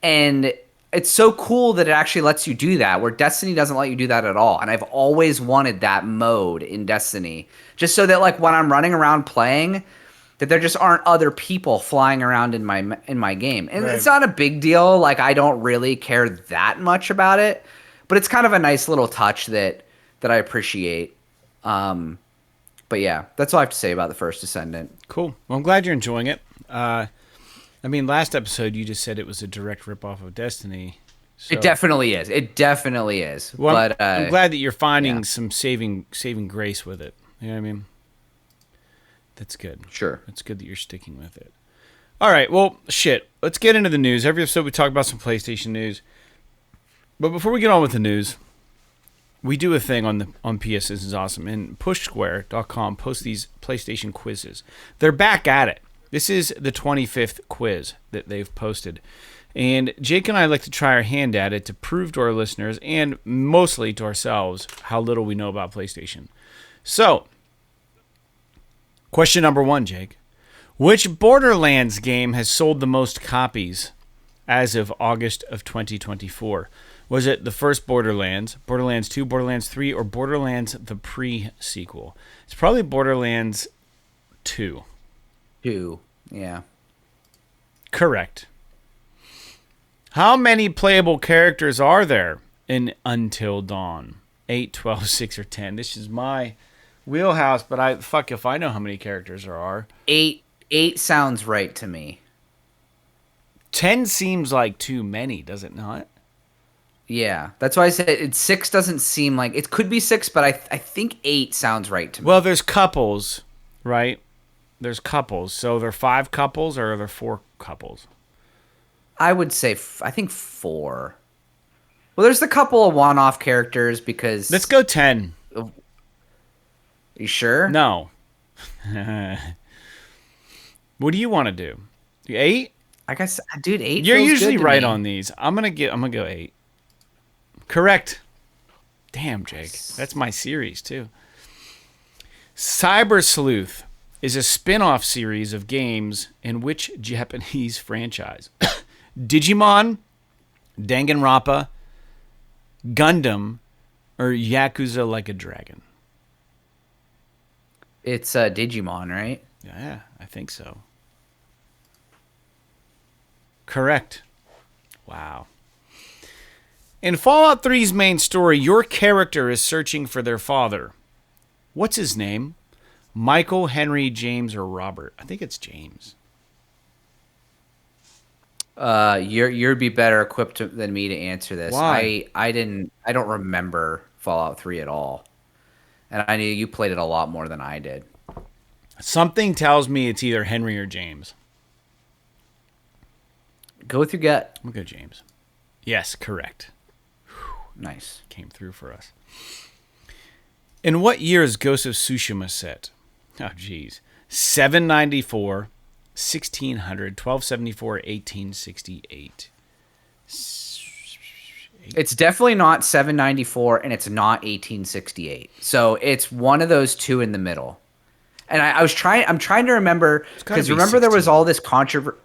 And it's so cool that it actually lets you do that, where Destiny doesn't let you do that at all. And I've always wanted that mode in Destiny, just so that when I'm running around playing, that there just aren't other people flying around in my game. And It's not a big deal. I don't really care that much about it, but it's kind of a nice little touch that I appreciate. But yeah, that's all I have to say about the First Descendant. Cool. Well, I'm glad you're enjoying it. Last episode you just said it was a direct ripoff of Destiny. So. It definitely is. It definitely is. Well, but I'm glad that you're finding some saving grace with it. You know what I mean? That's good. Sure. It's good that you're sticking with it. All right. Well, shit. Let's get into the news. Every episode we talk about some PlayStation news. But before we get on with the news, we do a thing on PS. This is awesome. And PushSquare.com posts these PlayStation quizzes. They're back at it. This is the 25th quiz that they've posted. And Jake and I like to try our hand at it to prove to our listeners and mostly to ourselves how little we know about PlayStation. So, question number 1, Jake. Which Borderlands game has sold the most copies as of August of 2024? Was it the first Borderlands, Borderlands 2, Borderlands 3, or Borderlands the pre-sequel? It's probably Borderlands 2. 2, yeah. Correct. How many playable characters are there in Until Dawn? 8, 12, 6, or 10? This is my wheelhouse, but fuck if I know how many characters there are. 8 sounds right to me. 10 seems like too many, does it not? Yeah, that's why I said 6 doesn't seem like... It could be 6, but I think 8 sounds right to me. Well, there's couples, right? There's couples. So there are 5 couples or are there 4 couples? I would say, I think 4. Well, there's a couple of one-off characters because... Let's go 10. You sure? No. What do you want to do? 8? I guess, dude, 8 You're feels usually good to right me. on these. I'm gonna go 8. Correct. Damn, Jake. That's my series too. Cyber Sleuth is a spin-off series of games in which Japanese franchise? Digimon, Danganronpa, Gundam, or Yakuza Like a Dragon? It's Digimon, right? Yeah, I think so. Correct. Wow. In Fallout 3's main story, your character is searching for their father. What's his name? Michael, Henry, James, or Robert? I think it's James. You'd be better equipped than me to answer this. Why? I don't remember Fallout 3 at all. And I knew you played it a lot more than I did. Something tells me it's either Henry or James. Go with your gut. I'm going to go James. Yes, correct. Nice. Came through for us. In what year is Ghost of Tsushima set? Oh, geez. 794, 1600, 1274, 1868. It's definitely not 794, and it's not 1868. So it's one of those two in the middle. And I'm trying to remember, because remember there was all this controversy.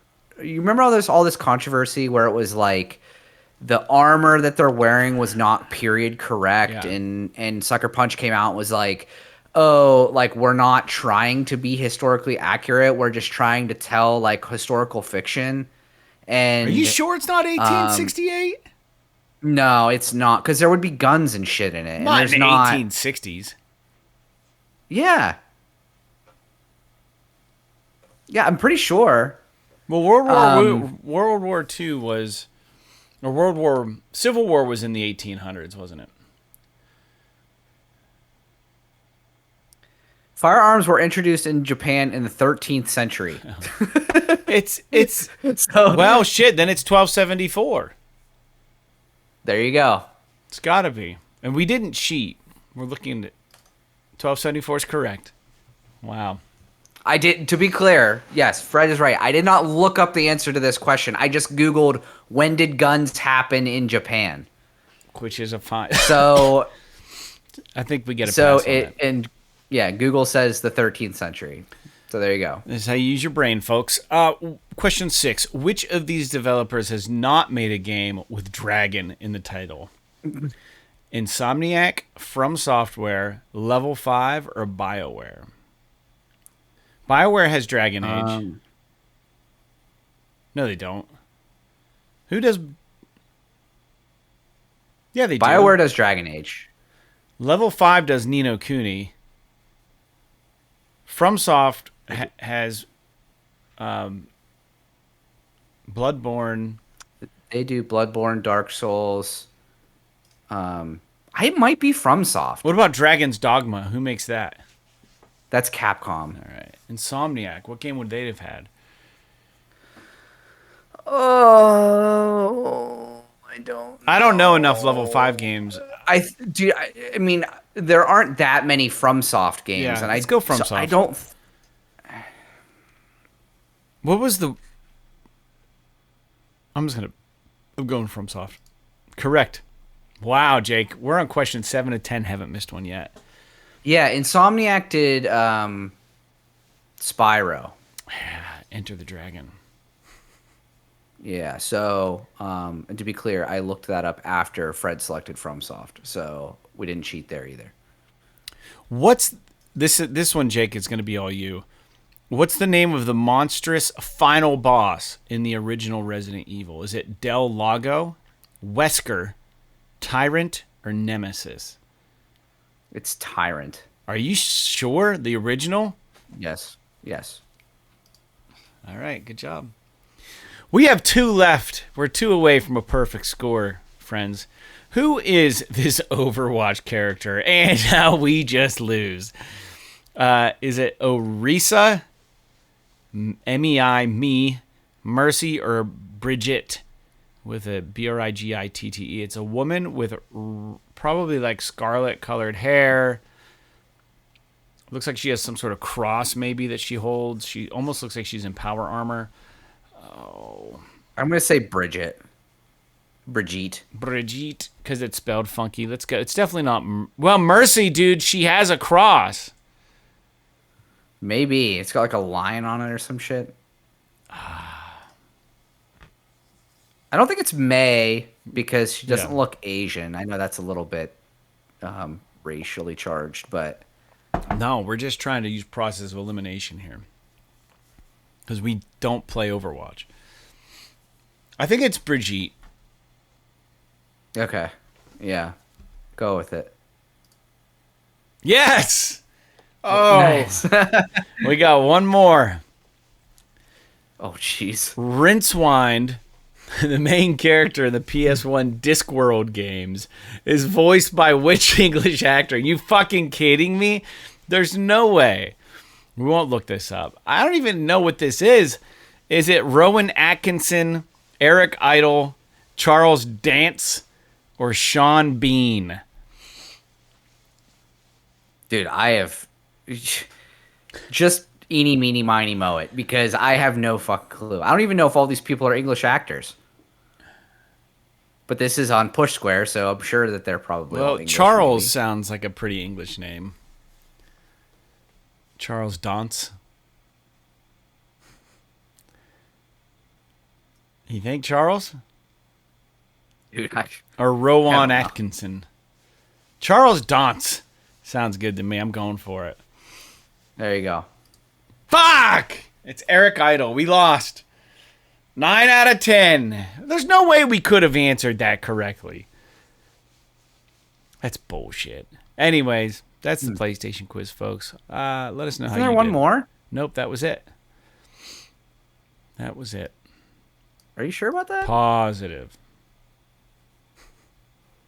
You remember all this controversy where it was like the armor that they're wearing was not period correct, Yeah. and Sucker Punch came out and was like, oh, like we're not trying to be historically accurate. We're just trying to tell like historical fiction. And Are you sure it's not 1868? No, it's not, because there would be guns and shit in it. Not and in there's the not. 1860s. Yeah. Yeah, I'm pretty sure. Well, World War II was, or Civil War was in the 1800s, wasn't it? Firearms were introduced in Japan in the 13th century. It's So, well, shit. Then it's 1274. there you go. It's got to be. And we didn't cheat. We're looking at 1274 is correct. Wow. I did, to be clear, yes, Fred is right. I did not look up the answer to this question. I just Googled, when did guns happen in Japan? Which is a fine. So, I think we get a so pass on it, that. and yeah, Google says the 13th century. So there you go. This is how you use your brain, folks. Question 6. Which of these developers has not made a game with Dragon in the title? Insomniac, From Software, Level 5, or BioWare? BioWare has Dragon Age. No, they don't. Who does... Yeah, they do. BioWare does Dragon Age. Level 5 does Ni no Kuni. FromSoft has Bloodborne. They do Bloodborne, Dark Souls. It might be FromSoft. What about Dragon's Dogma? Who makes that? That's Capcom. All right. Insomniac. What game would they have had? Oh, I don't I don't know enough level 5 games. I mean, there aren't that many FromSoft games, Yeah, and let's go so I FromSoft. don't. What was the? I'm going FromSoft. Correct. Wow, Jake, we're on question 7 of 10. Haven't missed one yet. Yeah, Insomniac did Spyro. Enter the Dragon. Yeah, so and to be clear, I looked that up after Fred selected FromSoft, so we didn't cheat there either. What's this? This one, Jake, is going to be all you. What's the name of the monstrous final boss in the original Resident Evil? Is it Del Lago, Wesker, Tyrant, or Nemesis? It's Tyrant. Are you sure? The original? Yes. Yes. All right, good job. We have 2 left. We're 2 away from a perfect score, friends. Who is this Overwatch character and how we just lose? Is it Orisa, MEI, me, Mercy, or Bridget with a Brigitte? It's a woman with probably like scarlet colored hair. Looks like she has some sort of cross maybe that she holds. She almost looks like she's in power armor. Oh, I'm going to say Bridget. Brigitte, because it's spelled funky. Let's go. It's definitely not. Well, Mercy, dude, she has a cross. Maybe. It's got like a lion on it or some shit. I don't think it's May because she doesn't look Asian. I know that's a little bit racially charged, but... No, we're just trying to use process of elimination here. Because we don't play Overwatch. I think it's Brigitte. Okay. Yeah. Go with it. Yes! Oh! Nice. We got one more. Oh, jeez. Rincewind, the main character in the PS1 Discworld games, is voiced by which English actor? You fucking kidding me? There's no way. We won't look this up. I don't even know what this is. Is it Rowan Atkinson, Eric Idle, Charles Dance, or Sean Bean? Dude, I have just eeny, meeny, miny, moe it because I have no fucking clue. I don't even know if all these people are English actors. But this is on Push Square, so I'm sure that they're probably all English. Charles maybe. sounds like a pretty English name. Charles Dance. You think Charles? Dude, Or Rowan Atkinson? Charles Dance. Sounds good to me. I'm going for it. There you go. Fuck! It's Eric Idle. We lost. 9 out of 10. There's no way we could have answered that correctly. That's bullshit. Anyways, that's the PlayStation quiz, folks. Let us know how you did. Isn't there one more? Nope, that was it. That was it. Are you sure about that? Positive.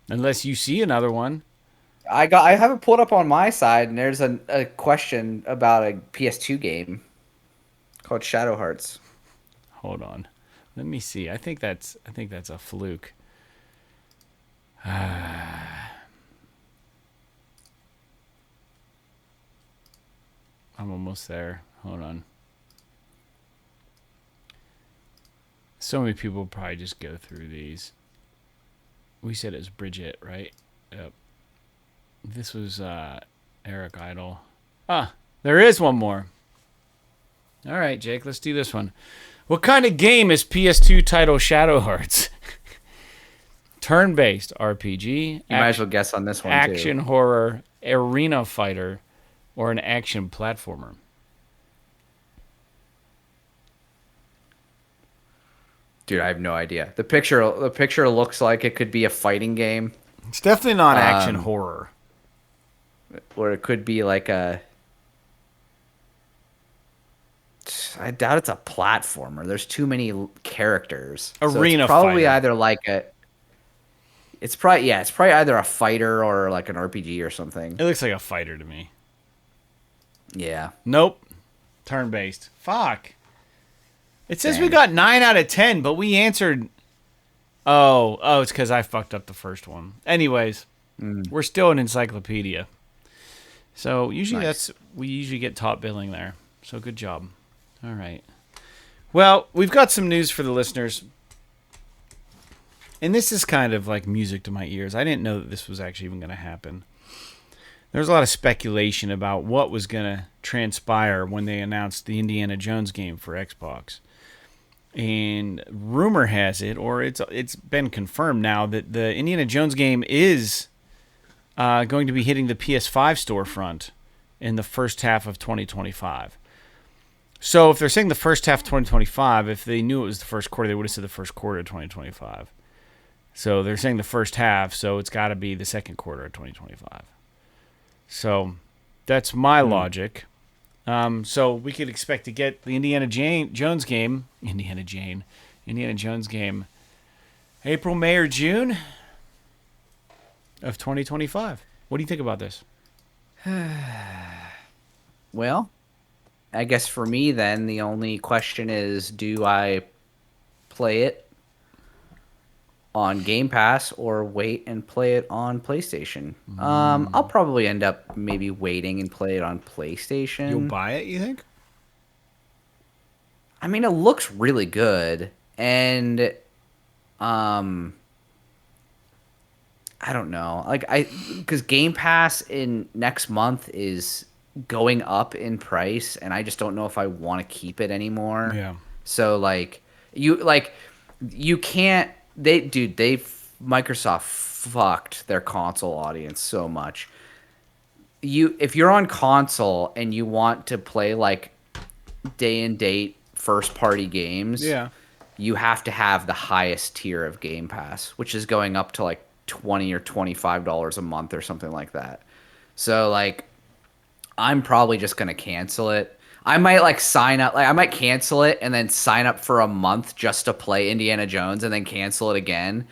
Unless you see another one. I have it pulled up on my side, and there's a question about a PS2 game called Shadow Hearts. Hold on. Let me see. I think that's a fluke. I'm almost there. Hold on. So many people probably just go through these. We said it was Bridget, right? Yep. This was Eric Idle. Ah, there is one more. All right, Jake, let's do this one. What kind of game is PS2 title Shadow Hearts? Turn-based RPG. You might as well guess on this one, action too. horror, arena fighter, or an action platformer. Dude, I have no idea. The picture looks like it could be a fighting game. It's definitely not action horror. Or it could be like a... I doubt it's a platformer. There's too many characters. Arena so it's probably fighter. either like a... It's probably either a fighter or like an RPG or something. It looks like a fighter to me. Yeah. Nope. Turn-based. Fuck. It says we got 9 out of 10, but we answered... Oh, it's because I fucked up the first one. Anyways, we're still an encyclopedia. So usually Nice. we usually get top billing there. So good job. All right. Well, we've got some news for the listeners. And this is kind of like music to my ears. I didn't know that this was actually even going to happen. There's a lot of speculation about what was going to transpire when they announced the Indiana Jones game for Xbox. And rumor has it, or it's been confirmed now, that the Indiana Jones game is going to be hitting the PS5 storefront in the first half of 2025. So if they're saying the first half of 2025, if they knew it was the first quarter, they would have said the first quarter of 2025. So they're saying the first half, so it's got to be the second quarter of 2025. So that's my logic. So we could expect to get the Indiana Jones game, April, May, or June of 2025. What do you think about this? Well, I guess for me then the only question is, do I play it on Game Pass or wait and play it on PlayStation? I'll probably end up maybe waiting and play it on PlayStation. You'll buy it, you think? I mean, it looks really good, and I don't know. Because Game Pass in next month is going up in price, and I just don't know if I want to keep it anymore. Yeah. So you can't. Microsoft fucked their console audience so much. If you're on console and you want to play like day and date first party games, Yeah. you have to have the highest tier of Game Pass, which is going up to like $20 or $25 a month or something like that. So like, I'm probably just gonna cancel it. I might sign up, I might cancel it and then sign up for a month just to play Indiana Jones and then cancel it again.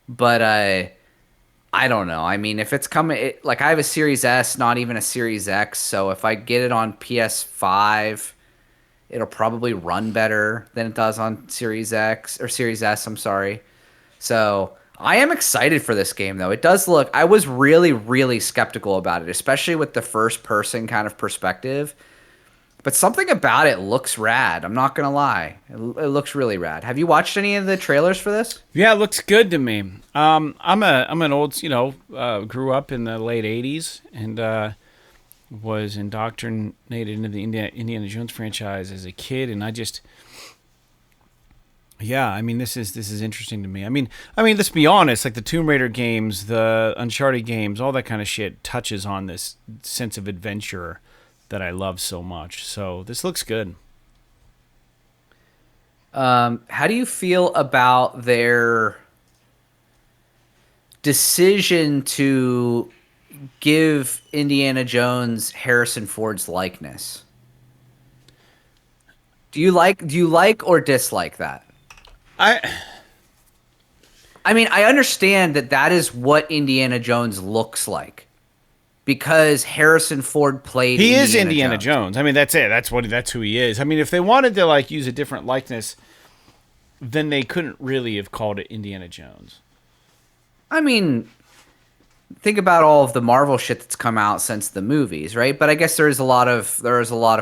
But I don't know. I mean, if it's coming, I have a Series S, not even a Series X. So if I get it on PS5, it'll probably run better than it does on Series X or Series S. I'm sorry. So I am excited for this game, though. It does look. I was really, really skeptical about it, especially with the first person kind of perspective. But something about it looks rad. I'm not gonna lie. It looks really rad. Have you watched any of the trailers for this? Yeah, it looks good to me. I'm an old, grew up in the late '80s and was indoctrinated into the Indiana Jones franchise as a kid, and I mean, this is interesting to me. I mean, let's be honest. Like the Tomb Raider games, the Uncharted games, all that kind of shit touches on this sense of adventure that I love so much. So this looks good. How do you feel about their decision to give Indiana Jones Harrison Ford's likeness? Do you like or dislike that? I mean, I understand that is what Indiana Jones looks like because Harrison Ford played He is Indiana Jones. I mean, that's it. That's who he is. I mean, if they wanted to use a different likeness, then they couldn't really have called it Indiana Jones. I mean, think about all of the Marvel shit that's come out since the movies, right? But I guess there is a lot of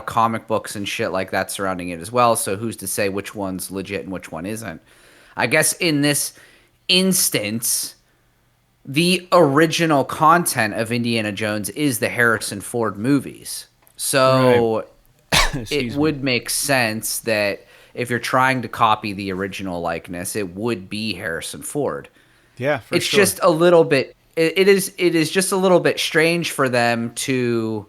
comic books and shit like that surrounding it as well. So who's to say which one's legit and which one isn't? I guess in this instance, the original content of Indiana Jones is the Harrison Ford movies. So it would make sense that if you're trying to copy the original likeness, it would be Harrison Ford. Yeah, it's sure. Just a little bit. It is just a little bit strange for them to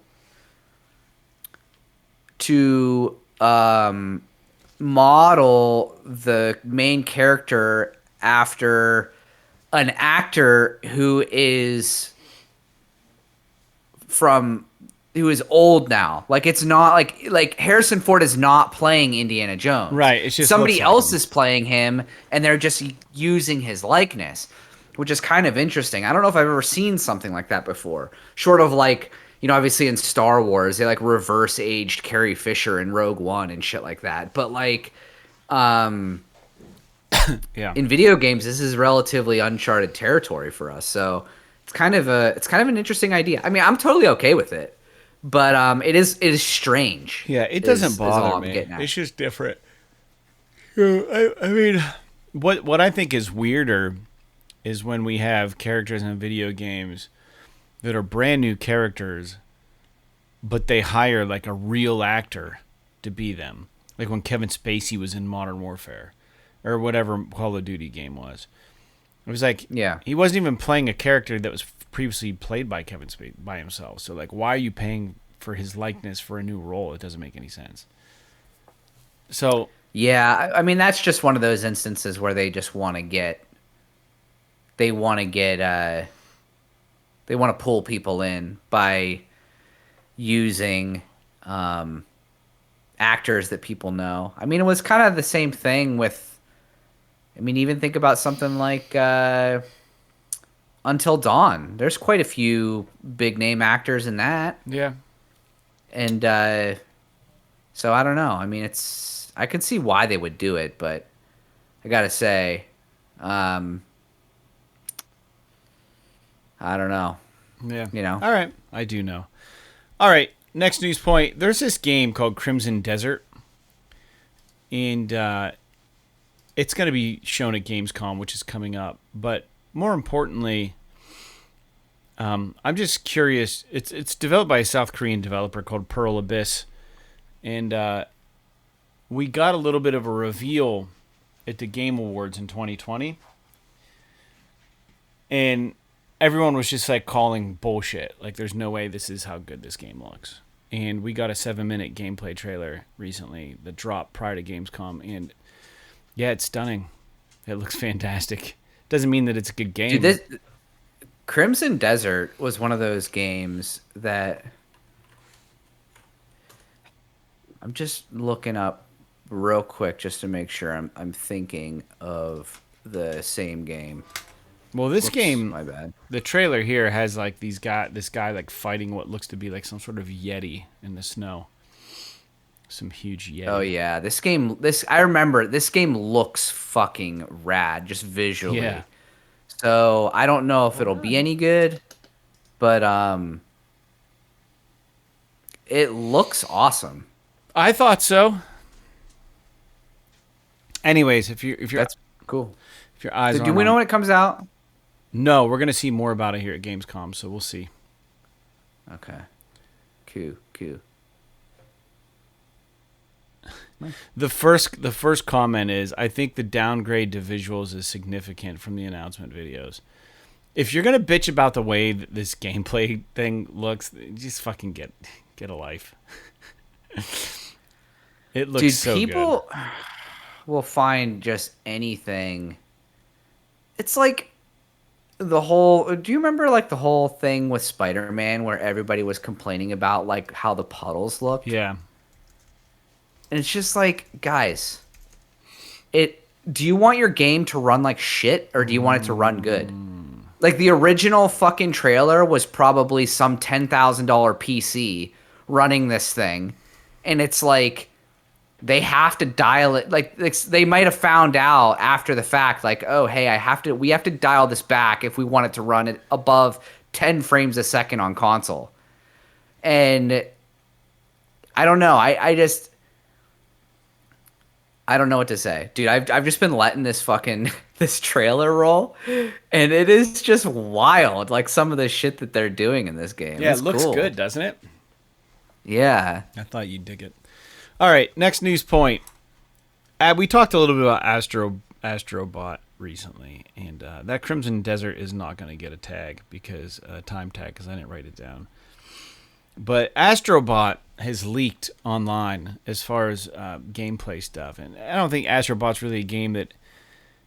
model the main character after an actor who is old now. Like it's not like Harrison Ford is not playing Indiana Jones. Right. It's just somebody else is playing him and they're just using his likeness, which is kind of interesting. I don't know if I've ever seen something like that before. Short of obviously in Star Wars, they reverse aged Carrie Fisher in Rogue One and shit like that. But yeah. In video games, this is relatively uncharted territory for us. So it's kind of an interesting idea. I mean, I'm totally okay with it, but it is strange. Yeah, it doesn't is all bother I'm me. getting at. It's just different. I mean, what I think is weirder is when we have characters in video games that are brand new characters, but they hire like a real actor to be them. Like when Kevin Spacey was in Modern Warfare or whatever Call of Duty game was. It was like he wasn't even playing a character that was previously played by Kevin Spacey by himself. So like, why are you paying for his likeness for a new role? It doesn't make any sense. So Yeah, I mean that's just one of those instances where they just want to get they want to get they want to pull people in by using actors that people know. I mean, it was kind of the same thing with. I mean, even think about something like Until Dawn. There's quite a few big name actors in that, yeah, and so I don't know. I mean, I could see why they would do it, but I gotta say, I don't know. yeah. You know. All right, I do know. All right, next news point. There's this game called Crimson Desert, and it's going to be shown at Gamescom, which is coming up. But more importantly, I'm just curious. It's developed by a South Korean developer called Pearl Abyss, and we got a little bit of a reveal at the Game Awards in 2020, and everyone was just like calling bullshit. Like, there's no way this is how good this game looks. And we got a 7-minute gameplay trailer recently that dropped prior to Gamescom, and yeah, it's stunning. It looks fantastic. Doesn't mean that it's a good game. Dude, Crimson Desert was one of those games that I'm just looking up real quick just to make sure I'm thinking of the same game. Well, this game, my bad. The trailer here has like this guy like fighting what looks to be like some sort of yeti in the snow. Some huge yeti. Oh yeah, I remember this game looks fucking rad just visually. Yeah. So I don't know if it'll be any good, but it looks awesome. I thought so. Anyways, if you're That's cool. If your eyes Do we know when it comes out? No, we're gonna see more about it here at Gamescom, so we'll see. Okay. Cool. The first comment is, I think the downgrade to visuals is significant from the announcement videos. If you're gonna bitch about the way that this gameplay thing looks, just fucking get a life. It looks so good. Dude, people will find just anything. It's like the whole. Do you remember like the whole thing with Spider-Man where everybody was complaining about like how the puddles looked? Yeah. And it's just like, guys, do you want your game to run like shit or do you want it to run good? Like the original fucking trailer was probably some $10,000 PC running this thing. And it's like they have to dial it. Like they might have found out after the fact, like, oh, hey, we have to dial this back if we want it to run it above 10 frames a second on console. And I don't know. I don't know what to say. Dude, I've just been letting this trailer roll, and it is just wild, like some of the shit that they're doing in this game. Yeah, it's it looks cool. good, doesn't it? Yeah. I thought you'd dig it. All right, next news point. We talked a little bit about Astro Bot recently, and that Crimson Desert is not going to get a tag because time tag because I didn't write it down. But Astro Bot has leaked online as far as gameplay stuff, and I don't think Astro Bot's really a game that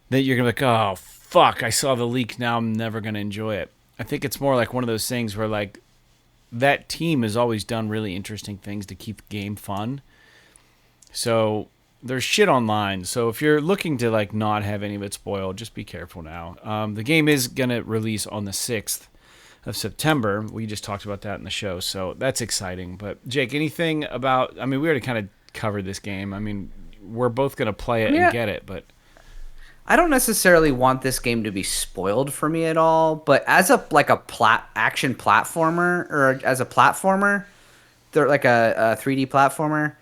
you're gonna be like, oh fuck, I saw the leak, now I'm never gonna enjoy it. I think it's more like one of those things where like that team has always done really interesting things to keep the game fun. So there's shit online. So if you're looking to like not have any of it spoiled, just be careful now. The game is gonna release on the 6th of September. We just talked about that in the show, so that's exciting. But Jake, anything about? I mean, we already kind of covered this game. I mean, we're both gonna play it and get it, but I don't necessarily want this game to be spoiled for me at all, but as a action platformer, or as a platformer, they're like a 3D platformer.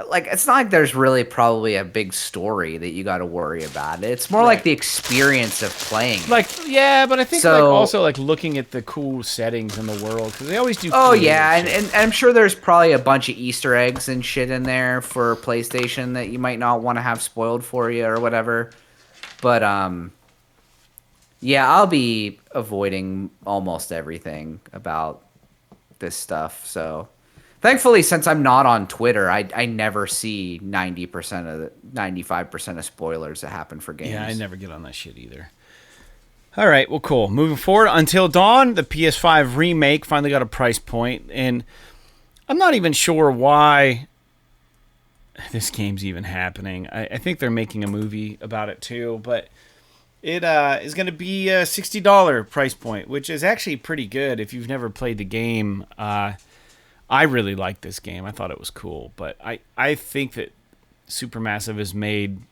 Like, it's not like there's really probably a big story that you got to worry about. It's more like the experience of playing. Like, yeah, but I think like So- also like looking at the cool settings in the world, because they always do. Oh cool yeah, shit. and I'm sure there's probably a bunch of Easter eggs and shit in there for PlayStation that you might not want to have spoiled for you or whatever. But yeah, I'll be avoiding almost everything about this stuff. So thankfully, since I'm not on Twitter, I never see 95% of spoilers that happen for games. Yeah, I never get on that shit either. All right, well, cool. Moving forward, Until Dawn, the PS5 remake finally got a price point, and I'm not even sure why this game's even happening. I think they're making a movie about it too, but it is going to be a $60 price point, which is actually pretty good if you've never played the game. I really liked this game. I thought it was cool, but I think that Supermassive has made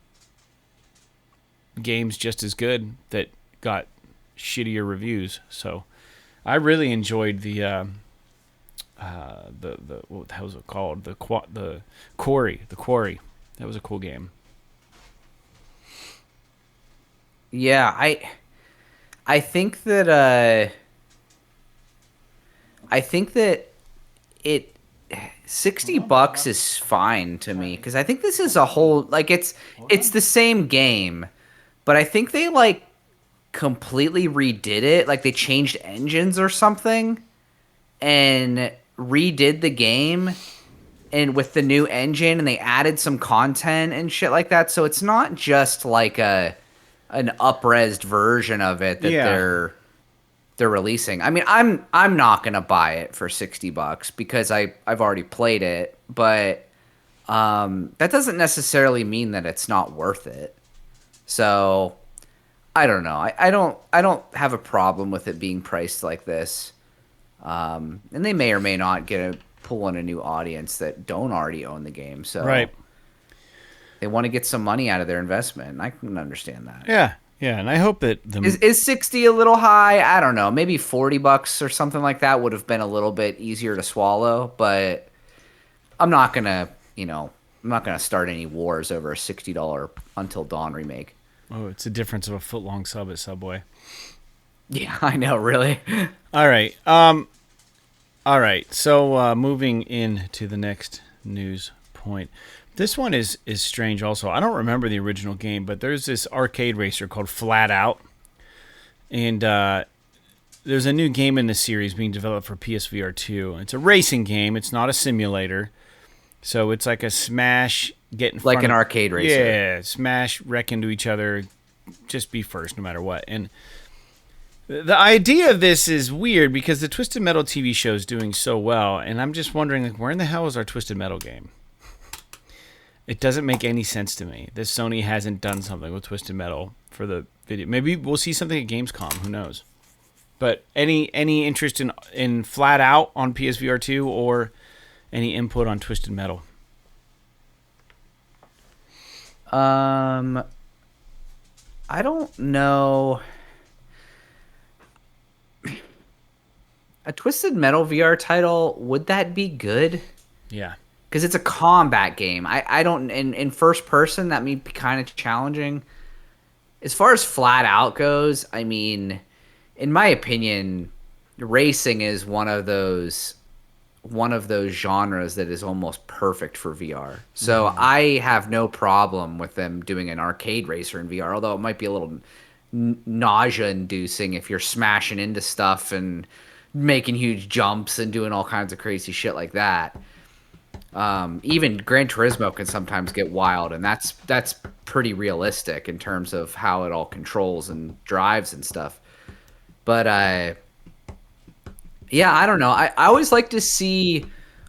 games just as good that got shittier reviews. So I really enjoyed the what the hell was it called? The Quarry. That was a cool game. Yeah, I think that it $60 is fine to me, because I think this is a whole, like, it's the same game, but I think they like completely redid it. Like, they changed engines or something and redid the game, and with the new engine, and they added some content and shit like that. So it's not just like an up-resed version of it that they're releasing. I mean, I'm not gonna buy it for $60 because I've already played it, but that doesn't necessarily mean that it's not worth it. So I don't know. I don't have a problem with it being priced like this. And they may or may not pull in a new audience that don't already own the game. So Right. they want to get some money out of their investment, and I can understand that. Yeah, and I hope that Is 60 a little high? I don't know. Maybe $40 or something like that would have been a little bit easier to swallow, but I'm not gonna start any wars over a $60 Until Dawn remake. Oh, it's a difference of a foot-long sub at Subway. Yeah, I know, really. All right. So moving into the next news point. This one is strange also. I don't remember the original game, but there's this arcade racer called FlatOut. And there's a new game in the series being developed for PSVR2. It's a racing game. It's not a simulator. So it's like a smash, get in front Like an arcade racer. Yeah, smash, wreck into each other, just be first no matter what. And the idea of this is weird because the Twisted Metal TV show is doing so well, and I'm just wondering, like, where in the hell is our Twisted Metal game? It doesn't make any sense to me that Sony hasn't done something with Twisted Metal for the video. Maybe we'll see something at Gamescom. Who knows? But any interest in FlatOut on PSVR2 or any input on Twisted Metal? I don't know. A Twisted Metal VR title, would that be good? Yeah. Because it's a combat game. I don't in first person, that may be kind of challenging. As far as FlatOut goes, I mean, in my opinion, racing is one of those genres that is almost perfect for VR. So I have no problem with them doing an arcade racer in VR, although it might be a little nausea-inducing if you're smashing into stuff and making huge jumps and doing all kinds of crazy shit like that. Even Gran Turismo can sometimes get wild, and that's pretty realistic in terms of how it all controls and drives and stuff. But yeah, I don't know. I always like to see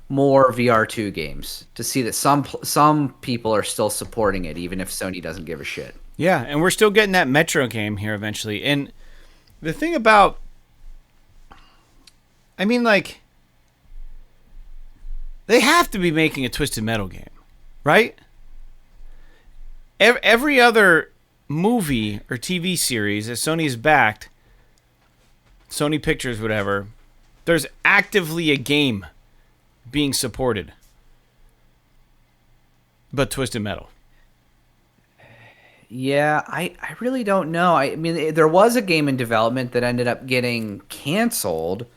more VR2 games, to see that some people are still supporting it, even if Sony doesn't give a shit. Yeah, and we're still getting that Metro game here eventually. And the thing about, I mean, like, they have to be making a Twisted Metal game, right? Every other movie or TV series that Sony has backed, Sony Pictures, whatever, there's actively a game being supported. But Twisted Metal. Yeah, I really don't know. I mean, there was a game in development that ended up getting canceled.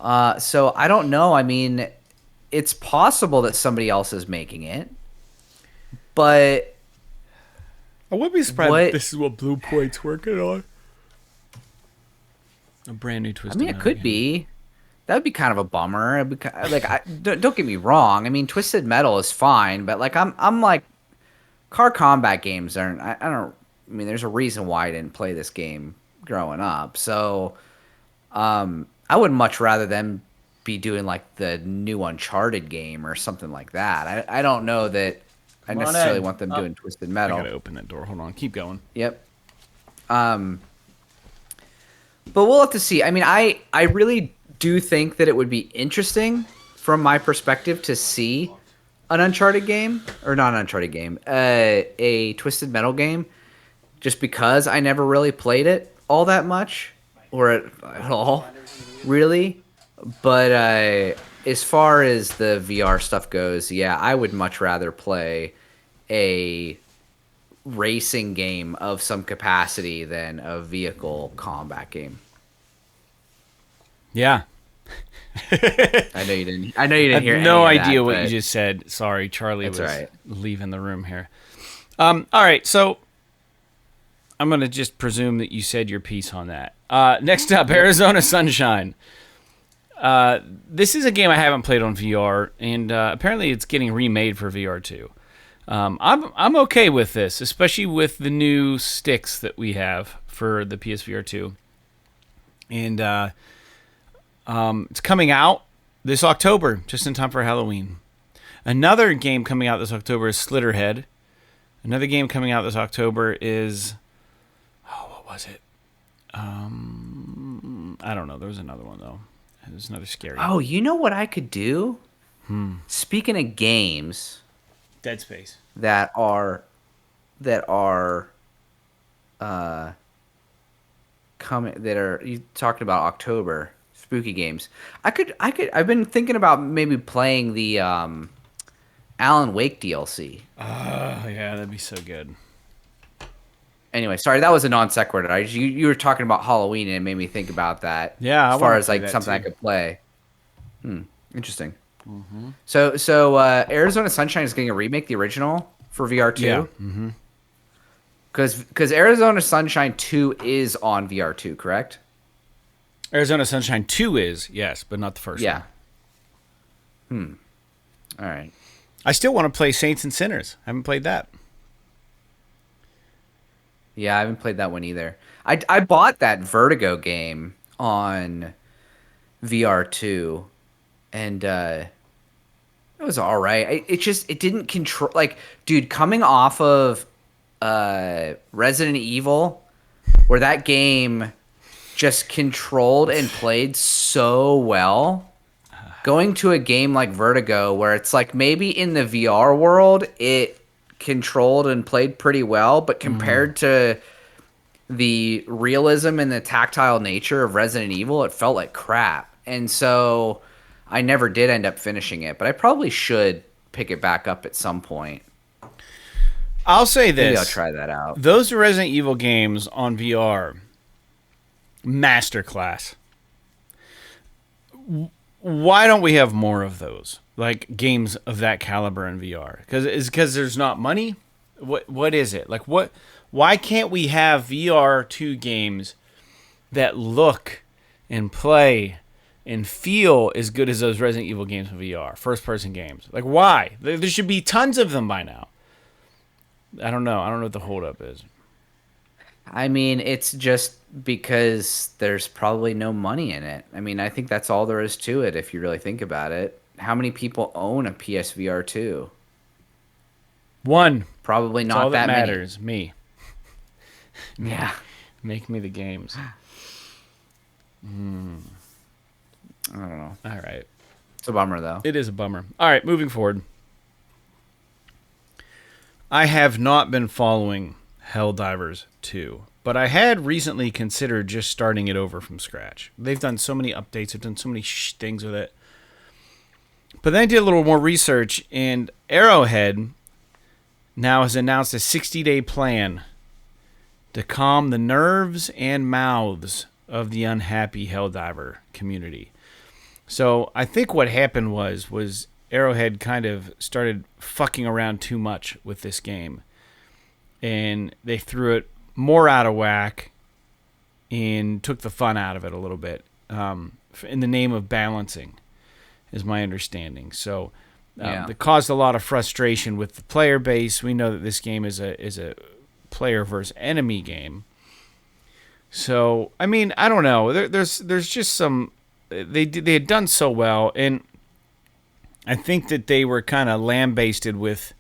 So I don't know. I mean, it's possible that somebody else is making it, but I wouldn't be surprised What- if this is what Blue Point's working on. A brand new I Twisted mean, it Metal could game. be. That would be kind of a bummer. It'd be don't get me wrong. I mean, Twisted Metal is fine, but like I'm like car combat games aren't. I don't. I mean, there's a reason why I didn't play this game growing up. So, I would much rather them be doing like the new Uncharted game or something like that. I don't know that I Come on necessarily in. want them Oh. doing Twisted I Metal. gotta open that door. Hold on. Keep going. Yep. But we'll have to see. I mean, I really do think that it would be interesting from my perspective to see an Uncharted game, or not an Uncharted game, a Twisted Metal game, just because I never really played it all that much, or at all, really. But as far as the VR stuff goes, yeah, I would much rather play a racing game of some capacity than a vehicle combat game. Yeah. I know you didn't. I know you I didn't hear. have no any of idea that, what you but just said. Sorry, Charlie That's was all right. leaving the room here. All right, so I'm going to just presume that you said your piece on that. Next up, Arizona Sunshine. This is a game I haven't played on VR, and apparently it's getting remade for VR too. I'm okay with this, especially with the new sticks that we have for the PSVR 2. And it's coming out this October, just in time for Halloween. Another game coming out this October is Slitterhead. Another game coming out this October is... Oh, what was it? I don't know. There was another one, though. There's another scary one. oh, you know what I could do? Speaking of games Dead Space. that are coming, that are you talking about October spooky games? I've been thinking about maybe playing the Alan Wake DLC. Oh, yeah, that'd be so good. Anyway, sorry, that was a non sequitur. You were talking about Halloween and it made me think about that. Yeah, I as far wanna as play like that something I too. could play. Interesting. So Arizona Sunshine is getting a remake, the original for VR2. Yeah. Because Arizona Sunshine 2 is on VR2, correct? Arizona Sunshine 2 is, yes, but not the first Yeah. one. All right. I still want to play Saints and Sinners. I haven't played that. Yeah, I haven't played that one either. I bought that Vertigo game on VR2, and it was all right. It didn't control, like, dude, coming off of Resident Evil, where that game just controlled and played so well. Going to a game like Vertigo, where it's like maybe in the VR world it controlled and played pretty well, but compared to the realism and the tactile nature of Resident Evil, it felt like crap. And so I never did end up finishing it, but I probably should pick it back up at some point. I'll say this. Maybe I'll try that out. Those Resident Evil games on VR, masterclass. Why don't we have more of those? Like games of that caliber in VR? Because there's not money? What is it? Like why can't we have VR2 games that look and play and feel as good as those Resident Evil games in VR, first-person games? Like, why? There should be tons of them by now. I don't know. I don't know what the holdup is. I mean, it's just because there's probably no money in it. I mean, I think that's all there is to it if you really think about it. How many people own a PSVR 2? One. Probably That's not all that that many. matters. Me. Yeah. Make me the games. I don't know. All right. It's a bummer, though. It is a bummer. All right, moving forward. I have not been following Helldivers 2. But I had recently considered just starting it over from scratch. They've done so many updates, they've done so many things with it. But then I did a little more research, and Arrowhead now has announced a 60-day plan to calm the nerves and mouths of the unhappy Helldiver community. So I think what happened was Arrowhead kind of started fucking around too much with this game. And they threw it more out of whack and took the fun out of it a little bit, in the name of balancing, is my understanding. So it caused a lot of frustration with the player base. We know that this game is a player versus enemy game. So I mean, I don't know. There's just some they had done so well, and I think that they were kind of lambasted with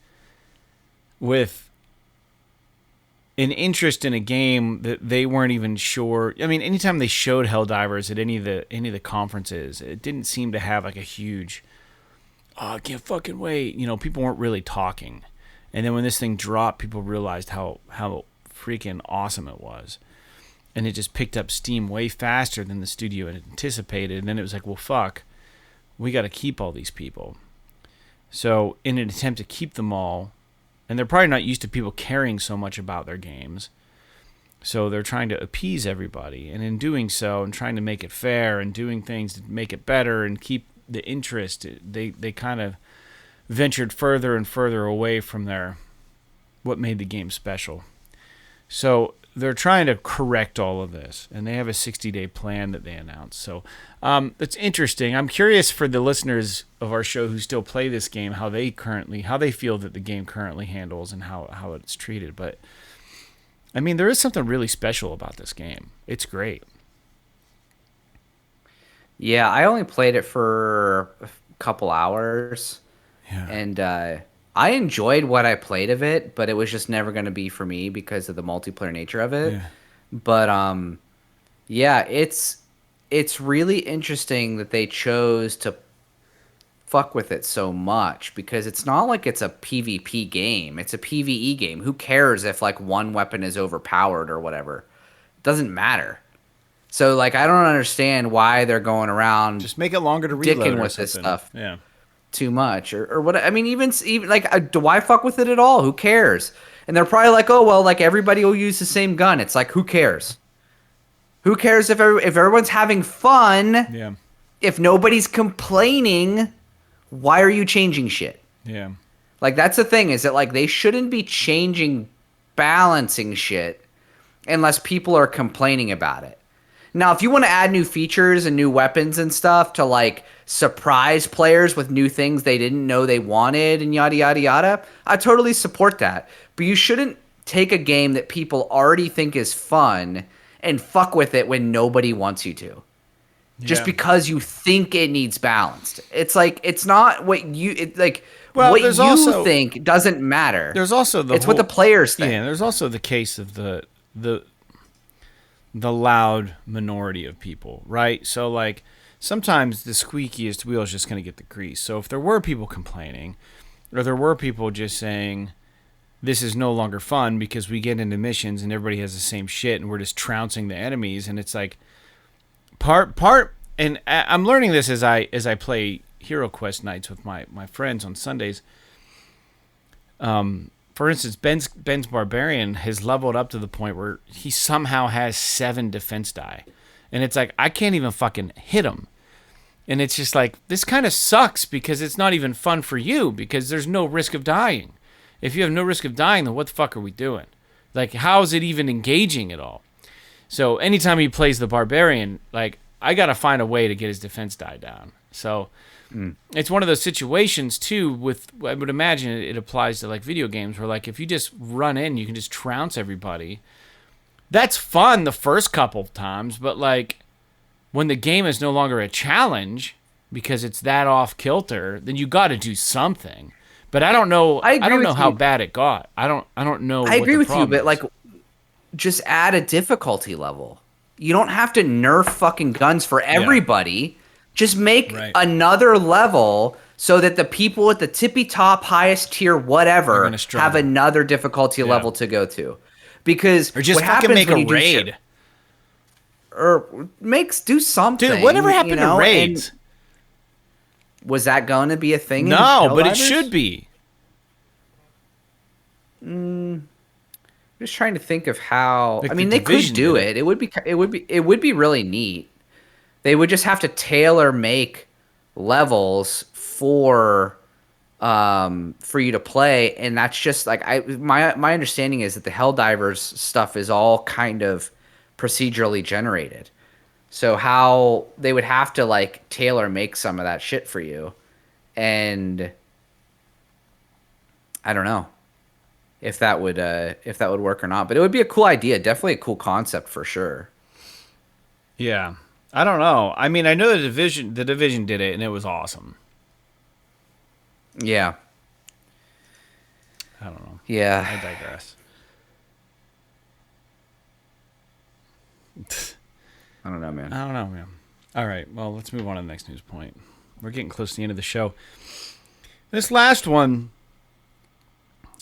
an interest in a game that they weren't even sure. I mean, anytime they showed Helldivers at any of the conferences, it didn't seem to have like a huge, oh, I can't fucking wait. You know, people weren't really talking. And then when this thing dropped, people realized how freaking awesome it was. And it just picked up steam way faster than the studio had anticipated. And then it was like, well, fuck, we got to keep all these people. So in an attempt to keep them all, and they're probably not used to people caring so much about their games, so they're trying to appease everybody. And in doing so, and trying to make it fair, and doing things to make it better and keep the interest, they kind of ventured further and further away from what made the game special. So they're trying to correct all of this, and they have a 60-day plan that they announced. So it's interesting. I'm curious for the listeners of our show who still play this game, how they feel that the game currently handles and how it's treated. But I mean, there is something really special about this game. It's great. Yeah, I only played it for a couple hours, Yeah. and I enjoyed what I played of it, but it was just never going to be for me because of the multiplayer nature of it. Yeah. But yeah, it's really interesting that they chose to fuck with it so much, because it's not like it's a PvP game. It's a PvE game. Who cares if like one weapon is overpowered or whatever? It doesn't matter. So like, I don't understand why they're going around Just make it longer to reload dicking or with this something. stuff Yeah. too much or what. I mean, even like, do I fuck with it at all? Who cares? And they're probably like, oh well, like everybody will use the same gun. It's like, who cares? Who cares if everyone's having fun? Yeah. If nobody's complaining, why are you changing shit? Yeah. Like, that's the thing, is that like they shouldn't be changing balancing shit unless people are complaining about it. Now, if you want to add new features and new weapons and stuff to like surprise players with new things they didn't know they wanted and yada yada yada, I totally support that. But you shouldn't take a game that people already think is fun and fuck with it when nobody wants you to. Just because you think it needs balanced. It's like, it's not what you what you also think doesn't matter. There's also what the players think. Yeah, there's also the case of the loud minority of people, right? So like sometimes the squeakiest wheel is just going to get the grease. So if there were people complaining, or there were people just saying this is no longer fun because we get into missions and everybody has the same shit and we're just trouncing the enemies, and it's like part and I'm learning this as I play Hero Quest nights with my friends on Sundays. For instance, Ben's Barbarian has leveled up to the point where he somehow has 7 defense die. And it's like, I can't even fucking hit him. And it's just like, this kind of sucks because it's not even fun for you because there's no risk of dying. If you have no risk of dying, then what the fuck are we doing? Like, how is it even engaging at all? So anytime he plays the Barbarian, like, I got to find a way to get his defense die down. So it's one of those situations too with, I would imagine it applies to like video games where like if you just run in, you can just trounce everybody. That's fun the first couple of times, but like when the game is no longer a challenge because it's that off kilter, then you got to do something. But I don't know. I don't know how bad it got. I don't know. I agree with you, but like, just add a difficulty level. You don't have to nerf fucking guns for everybody. Yeah. Just make another level so that the people at the tippy top, highest tier, whatever, have another difficulty level to go to. Because Or just what fucking happens make when a you do raid. or do something. Dude, whatever happened to raids? And was that going to be a thing in No, but it Helldivers? should be. Just trying to think of how. Like I the mean, they could Division do did it. It would be really neat. They would just have to tailor make levels for you to play, and that's just like my understanding is that the Helldivers stuff is all kind of procedurally generated. So how they would have to like tailor make some of that shit for you, and I don't know if that would work or not. But it would be a cool idea, definitely a cool concept for sure. Yeah. I don't know. I mean, I know the Division did it, and it was awesome. Yeah. I don't know. Yeah. I digress. I don't know, man. I don't know, man. All right. Well, let's move on to the next news point. We're getting close to the end of the show. This last one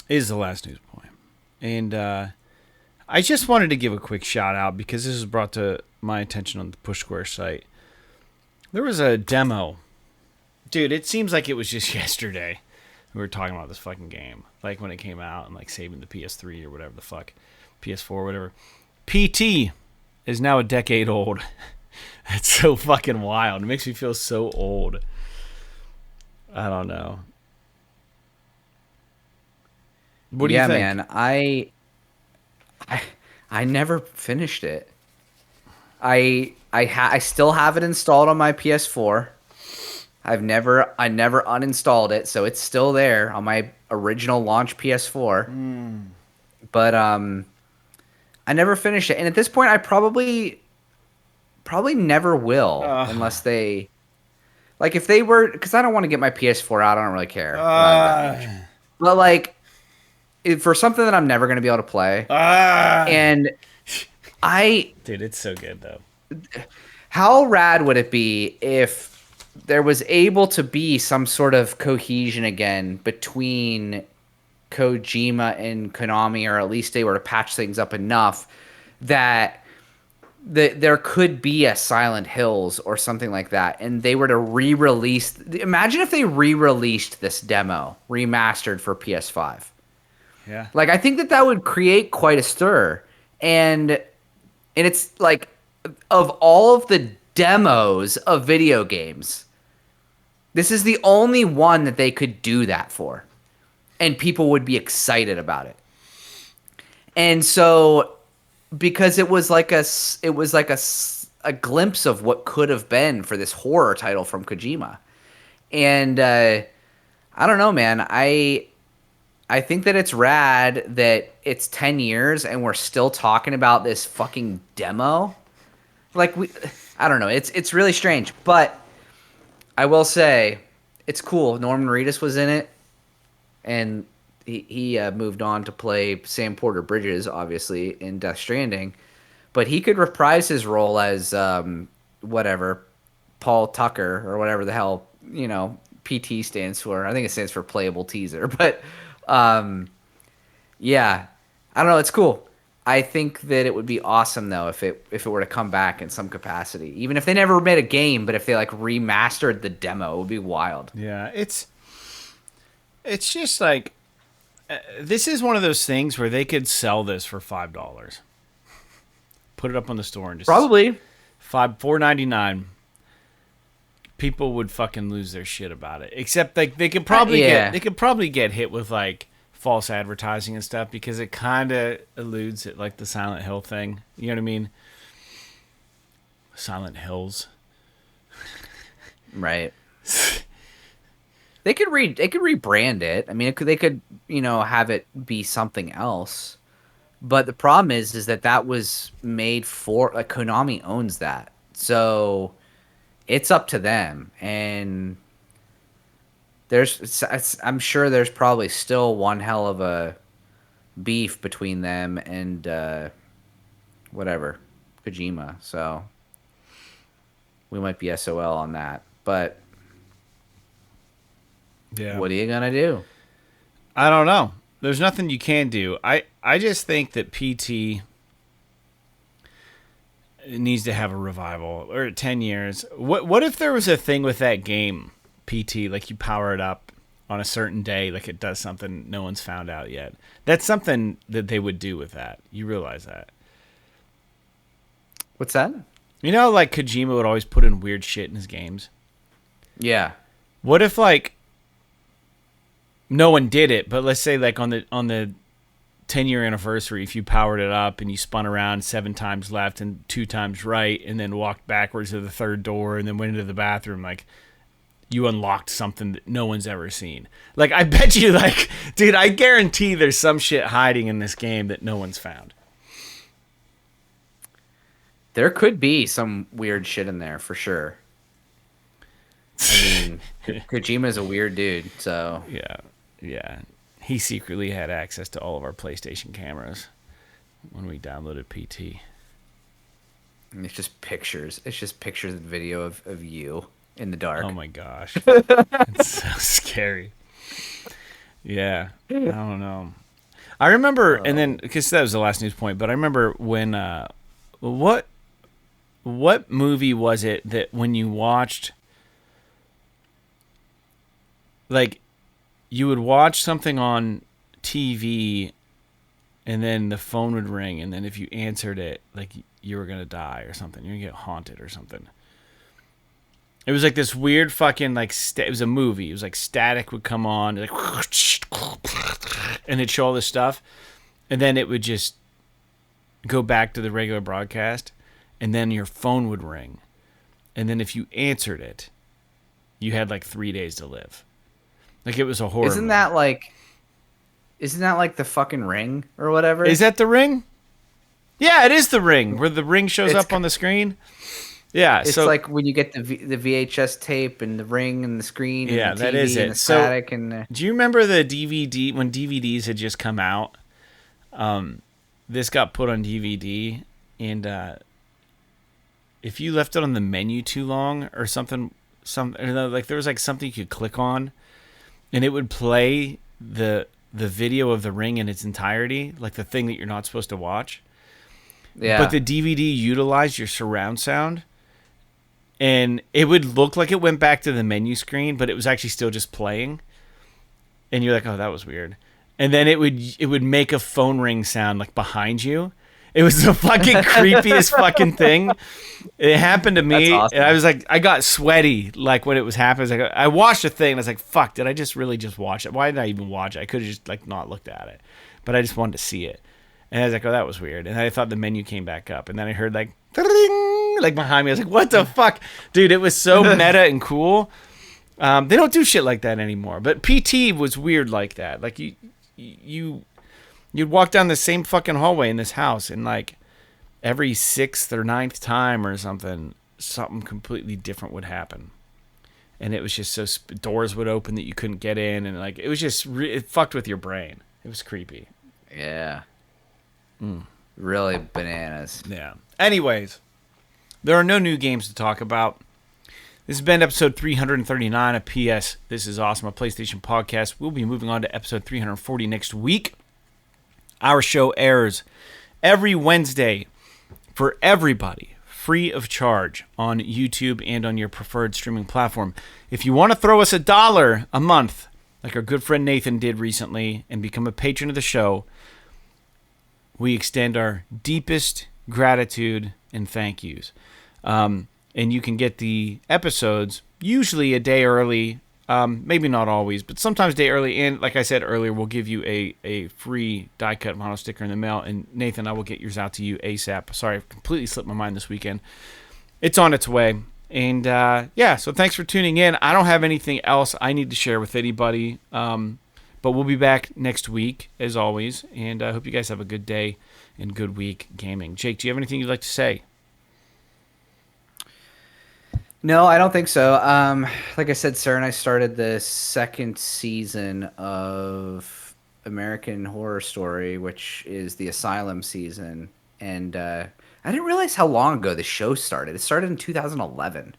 is the last news point. And I just wanted to give a quick shout out because this was brought to my attention on the Push Square site. There was a demo. Dude, it seems like it was just yesterday we were talking about this fucking game. Like when it came out and like saving the PS3 or whatever the fuck. PS4, whatever. PT is now a decade old. It's so fucking wild. It makes me feel so old. I don't know. What do you think? Yeah, man. I never finished it. I still have it installed on my PS4. I never uninstalled it, so it's still there on my original launch PS4. But I never finished it, and at this point, I probably never will unless they like if they were because I don't want to get my PS4 out. I don't really care. That much. But like for something that I'm never going to be able to play, and dude, it's so good though. How rad would it be if there was able to be some sort of cohesion again between Kojima and Konami, or at least they were to patch things up enough that there could be a Silent Hills or something like that, and they were to re-release. Imagine if they re-released this demo remastered for PS5. Yeah, like I think that would create quite a stir, and it's like of all of the demos of video games, this is the only one that they could do that for, and people would be excited about it. And so, because it was like a glimpse of what could have been for this horror title from Kojima, and I don't know, man. I think that it's rad that it's 10 years and we're still talking about this fucking demo. Like I don't know. It's really strange, but I will say it's cool. Norman Reedus was in it, and he moved on to play Sam Porter Bridges, obviously, in Death Stranding, but he could reprise his role as whatever Paul Tucker or whatever the hell PT stands for. I think it stands for Playable Teaser, but yeah, I don't know. It's cool. I think that it would be awesome though if it were to come back in some capacity, even if they never made a game, but if they like remastered the demo, it would be wild. Yeah, it's just like this is one of those things where they could sell this for $5, put it up on the store and just Probably $4.99. People would fucking lose their shit about it. Except like they could probably get hit with like false advertising and stuff because it kind of alludes at like the Silent Hill thing. You know what I mean? Silent Hills. Right. They could rebrand it. I mean, they could have it be something else. But the problem is that was made for like Konami owns that, so it's up to them. And I'm sure there's probably still one hell of a beef between them and whatever Kojima. So we might be SOL on that, but. Yeah. What are you gonna do? I don't know. there's nothing you can do. I just think that PT needs to have a revival, or 10 years. What if there was a thing with that game, PT, like you power it up on a certain day, like it does something no one's found out yet? That's something that they would do with that. You realize that? What's that? You know, like Kojima would always put in weird shit in his games. Yeah. What if like no one did it, but let's say like on the 10-year anniversary, if you powered it up and you spun around 7 times left and 2 times right, and then walked backwards to the third door and then went into the bathroom, like you unlocked something that no one's ever seen. Like I bet you, like, dude, I guarantee there's some shit hiding in this game that no one's found. There could be some weird shit in there for sure. I mean, Kojima's a weird dude, so Yeah. He secretly had access to all of our PlayStation cameras when we downloaded PT. And it's just pictures. It's just pictures and video of you in the dark. Oh my gosh. It's so scary. Yeah. I don't know. I remember, and then, because that was the last news point, but I remember when, what movie was it that when you watched, like, you would watch something on TV and then the phone would ring, and then if you answered it, like, you were going to die or something. You're going to get haunted or something. It was like this weird fucking, like, it was a movie. It was like static would come on, like, and it'd show all this stuff, and then it would just go back to the regular broadcast, and then your phone would ring. And then if you answered it, you had like 3 days to live. Like, it was a horror movie. Isn't that like the fucking Ring or whatever? Is that the Ring? Yeah, it is the Ring, where the ring shows up on the screen. Yeah, it's so like when you get the VHS tape and the ring and the screen. Yeah, and the TV that is it. And the static and do you remember the DVD when DVDs had just come out? This got put on DVD, and if you left it on the menu too long or something, like there was like something you could click on, and it would play the video of the Ring in its entirety, like the thing that you're not supposed to watch. Yeah. But the DVD utilized your surround sound, and it would look like it went back to the menu screen, but it was actually still just playing. And you're like, oh, that was weird. And then it would make a phone ring sound like behind you. It was the fucking creepiest fucking thing. It happened to me. That's awesome. And I was like, I got sweaty like when it was happening. I was like, I watched a thing and I was like, fuck, did I just really just watch it? Why did I even watch it? I could have just like not looked at it, but I just wanted to see it. And I was like, oh, that was weird. And I thought the menu came back up, and then I heard like, like behind me. I was like, what the fuck, dude? It was so meta and cool. They don't do shit like that anymore. But PT was weird like that. Like you'd walk down the same fucking hallway in this house, and like every 6th or 9th time or something completely different would happen. And it was just so doors would open that you couldn't get in, and like it was just it fucked with your brain. It was creepy. Yeah. Really bananas. Yeah. Anyways, there are no new games to talk about. This has been episode 339 of PS This Is Awesome, a PlayStation podcast. We'll be moving on to episode 340 next week. Our show airs every Wednesday for everybody, free of charge, on YouTube and on your preferred streaming platform. If you want to throw us $1 a month, like our good friend Nathan did recently, and become a patron of the show, we extend our deepest gratitude and thank yous. And you can get the episodes usually a day early, maybe not always, but sometimes a day early. And like I said earlier, we'll give you a free die-cut mono sticker in the mail. And Nathan, I will get yours out to you ASAP. Sorry, I completely slipped my mind this weekend. It's on its way. And yeah, so thanks for tuning in. I don't have anything else I need to share with anybody. But we'll be back next week, as always, and I hope you guys have a good day and good week gaming. Jake, do you have anything you'd like to say? No, I don't think so. Like I said, Sarah and I started the 2nd season of American Horror Story, which is the Asylum season, and I didn't realize how long ago the show started. It started in 2011,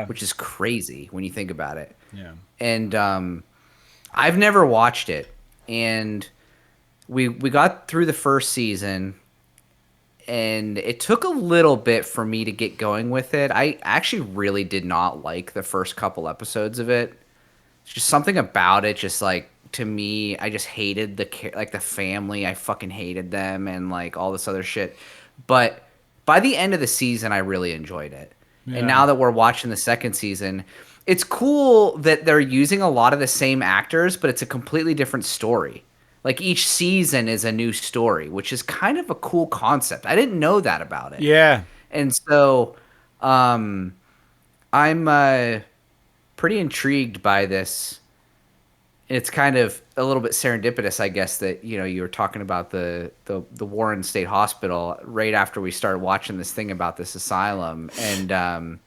which is crazy when you think about it. Yeah, and I've never watched it, and we got through the first season, and it took a little bit for me to get going with it. I actually really did not like the first couple episodes of it. It's just something about it, just like to me, I just hated like the family. I fucking hated them and like all this other shit. But by the end of the season, I really enjoyed it. And Yeah. now that we're watching the second season, it's cool that they're using a lot of the same actors, but it's a completely different story. Like each season is a new story, which is kind of a cool concept. I didn't know that about it. Yeah. And so I'm pretty intrigued by this. It's kind of a little bit serendipitous, I guess, that you were talking about the Warren State Hospital right after we started watching this thing about this asylum, and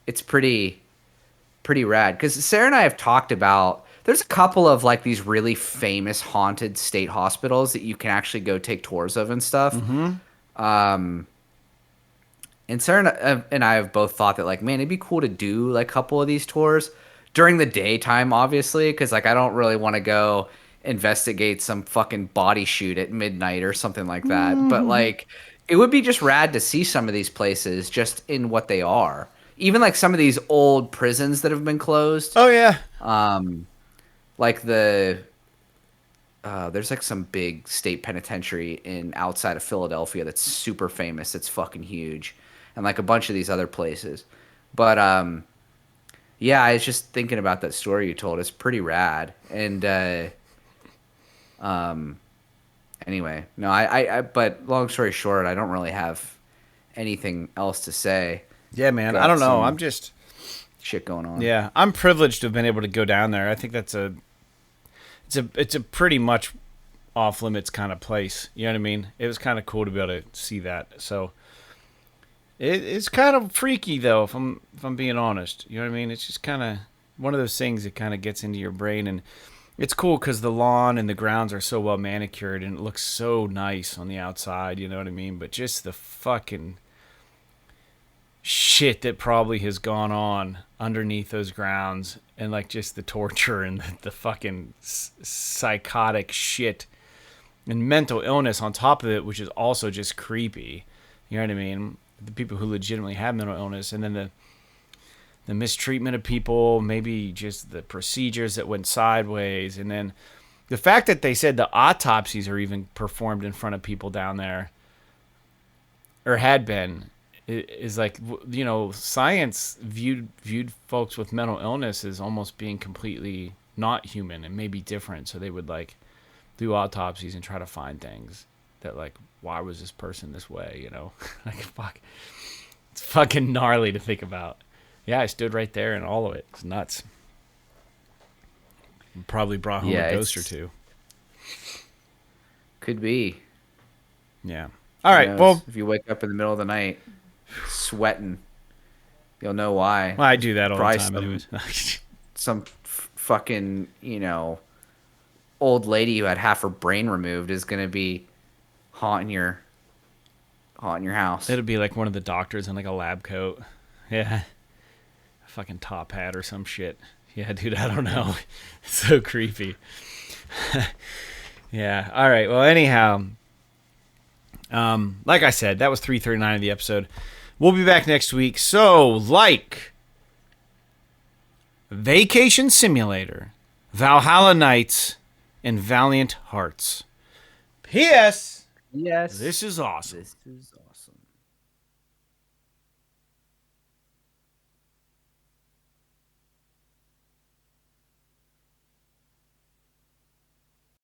it's pretty rad because Sarah and I have talked about. There's a couple of like these really famous haunted state hospitals that you can actually go take tours of and stuff. And Sarah and I have both thought that, like, man, it'd be cool to do like a couple of these tours during the daytime, obviously, because like I don't really want to go investigate some fucking body shoot at midnight or something like that. But like, it would be just rad to see some of these places just in what they are. Even like some of these old prisons that have been closed. Oh yeah. Like there's like some big state penitentiary in outside of Philadelphia that's super famous. It's fucking huge, and like a bunch of these other places. But yeah, I was just thinking about that story you told. It's pretty rad. And anyway, no, I but long story short, I don't really have anything else to say. Yeah, man. Got I don't know. some I'm just shit going on. Yeah, I'm privileged to have been able to go down there. I think it's a pretty much off limits kind of place. You know what I mean? It was kind of cool to be able to see that. So it's kind of freaky though, if I'm being honest. You know what I mean? It's just kind of one of those things that kind of gets into your brain, and it's cool because the lawn and the grounds are so well manicured and it looks so nice on the outside. You know what I mean? But just the fucking shit that probably has gone on underneath those grounds, and like just the torture and the fucking psychotic shit and mental illness on top of it, which is also just creepy. You know what I mean? The people who legitimately have mental illness, and then the mistreatment of people, maybe just the procedures that went sideways, and then the fact that they said the autopsies are even performed in front of people down there, or had been, is like, you know, science viewed folks with mental illness as almost being completely not human and maybe different. So they would like do autopsies and try to find things that, like, why was this person this way? You know, like, fuck, it's fucking gnarly to think about. Yeah, I stood right there and all of it. It's nuts. Probably brought home a ghost or two. Could be. Yeah. All right. Well, if you wake up in the middle of the night sweating, you'll know why. I do that all Probably the time. Anyways. Some fucking, old lady who had half her brain removed is gonna be haunting your house. It'll be like one of the doctors in like a lab coat. Yeah. A fucking top hat or some shit. Yeah, dude, I don't know. It's so creepy. Yeah. All right. Well, anyhow, like I said, that was 339 of the episode. We'll be back next week. So, like Vacation Simulator, Valhalla Nights, and Valiant Hearts. P.S. Yes. This is awesome. This is awesome.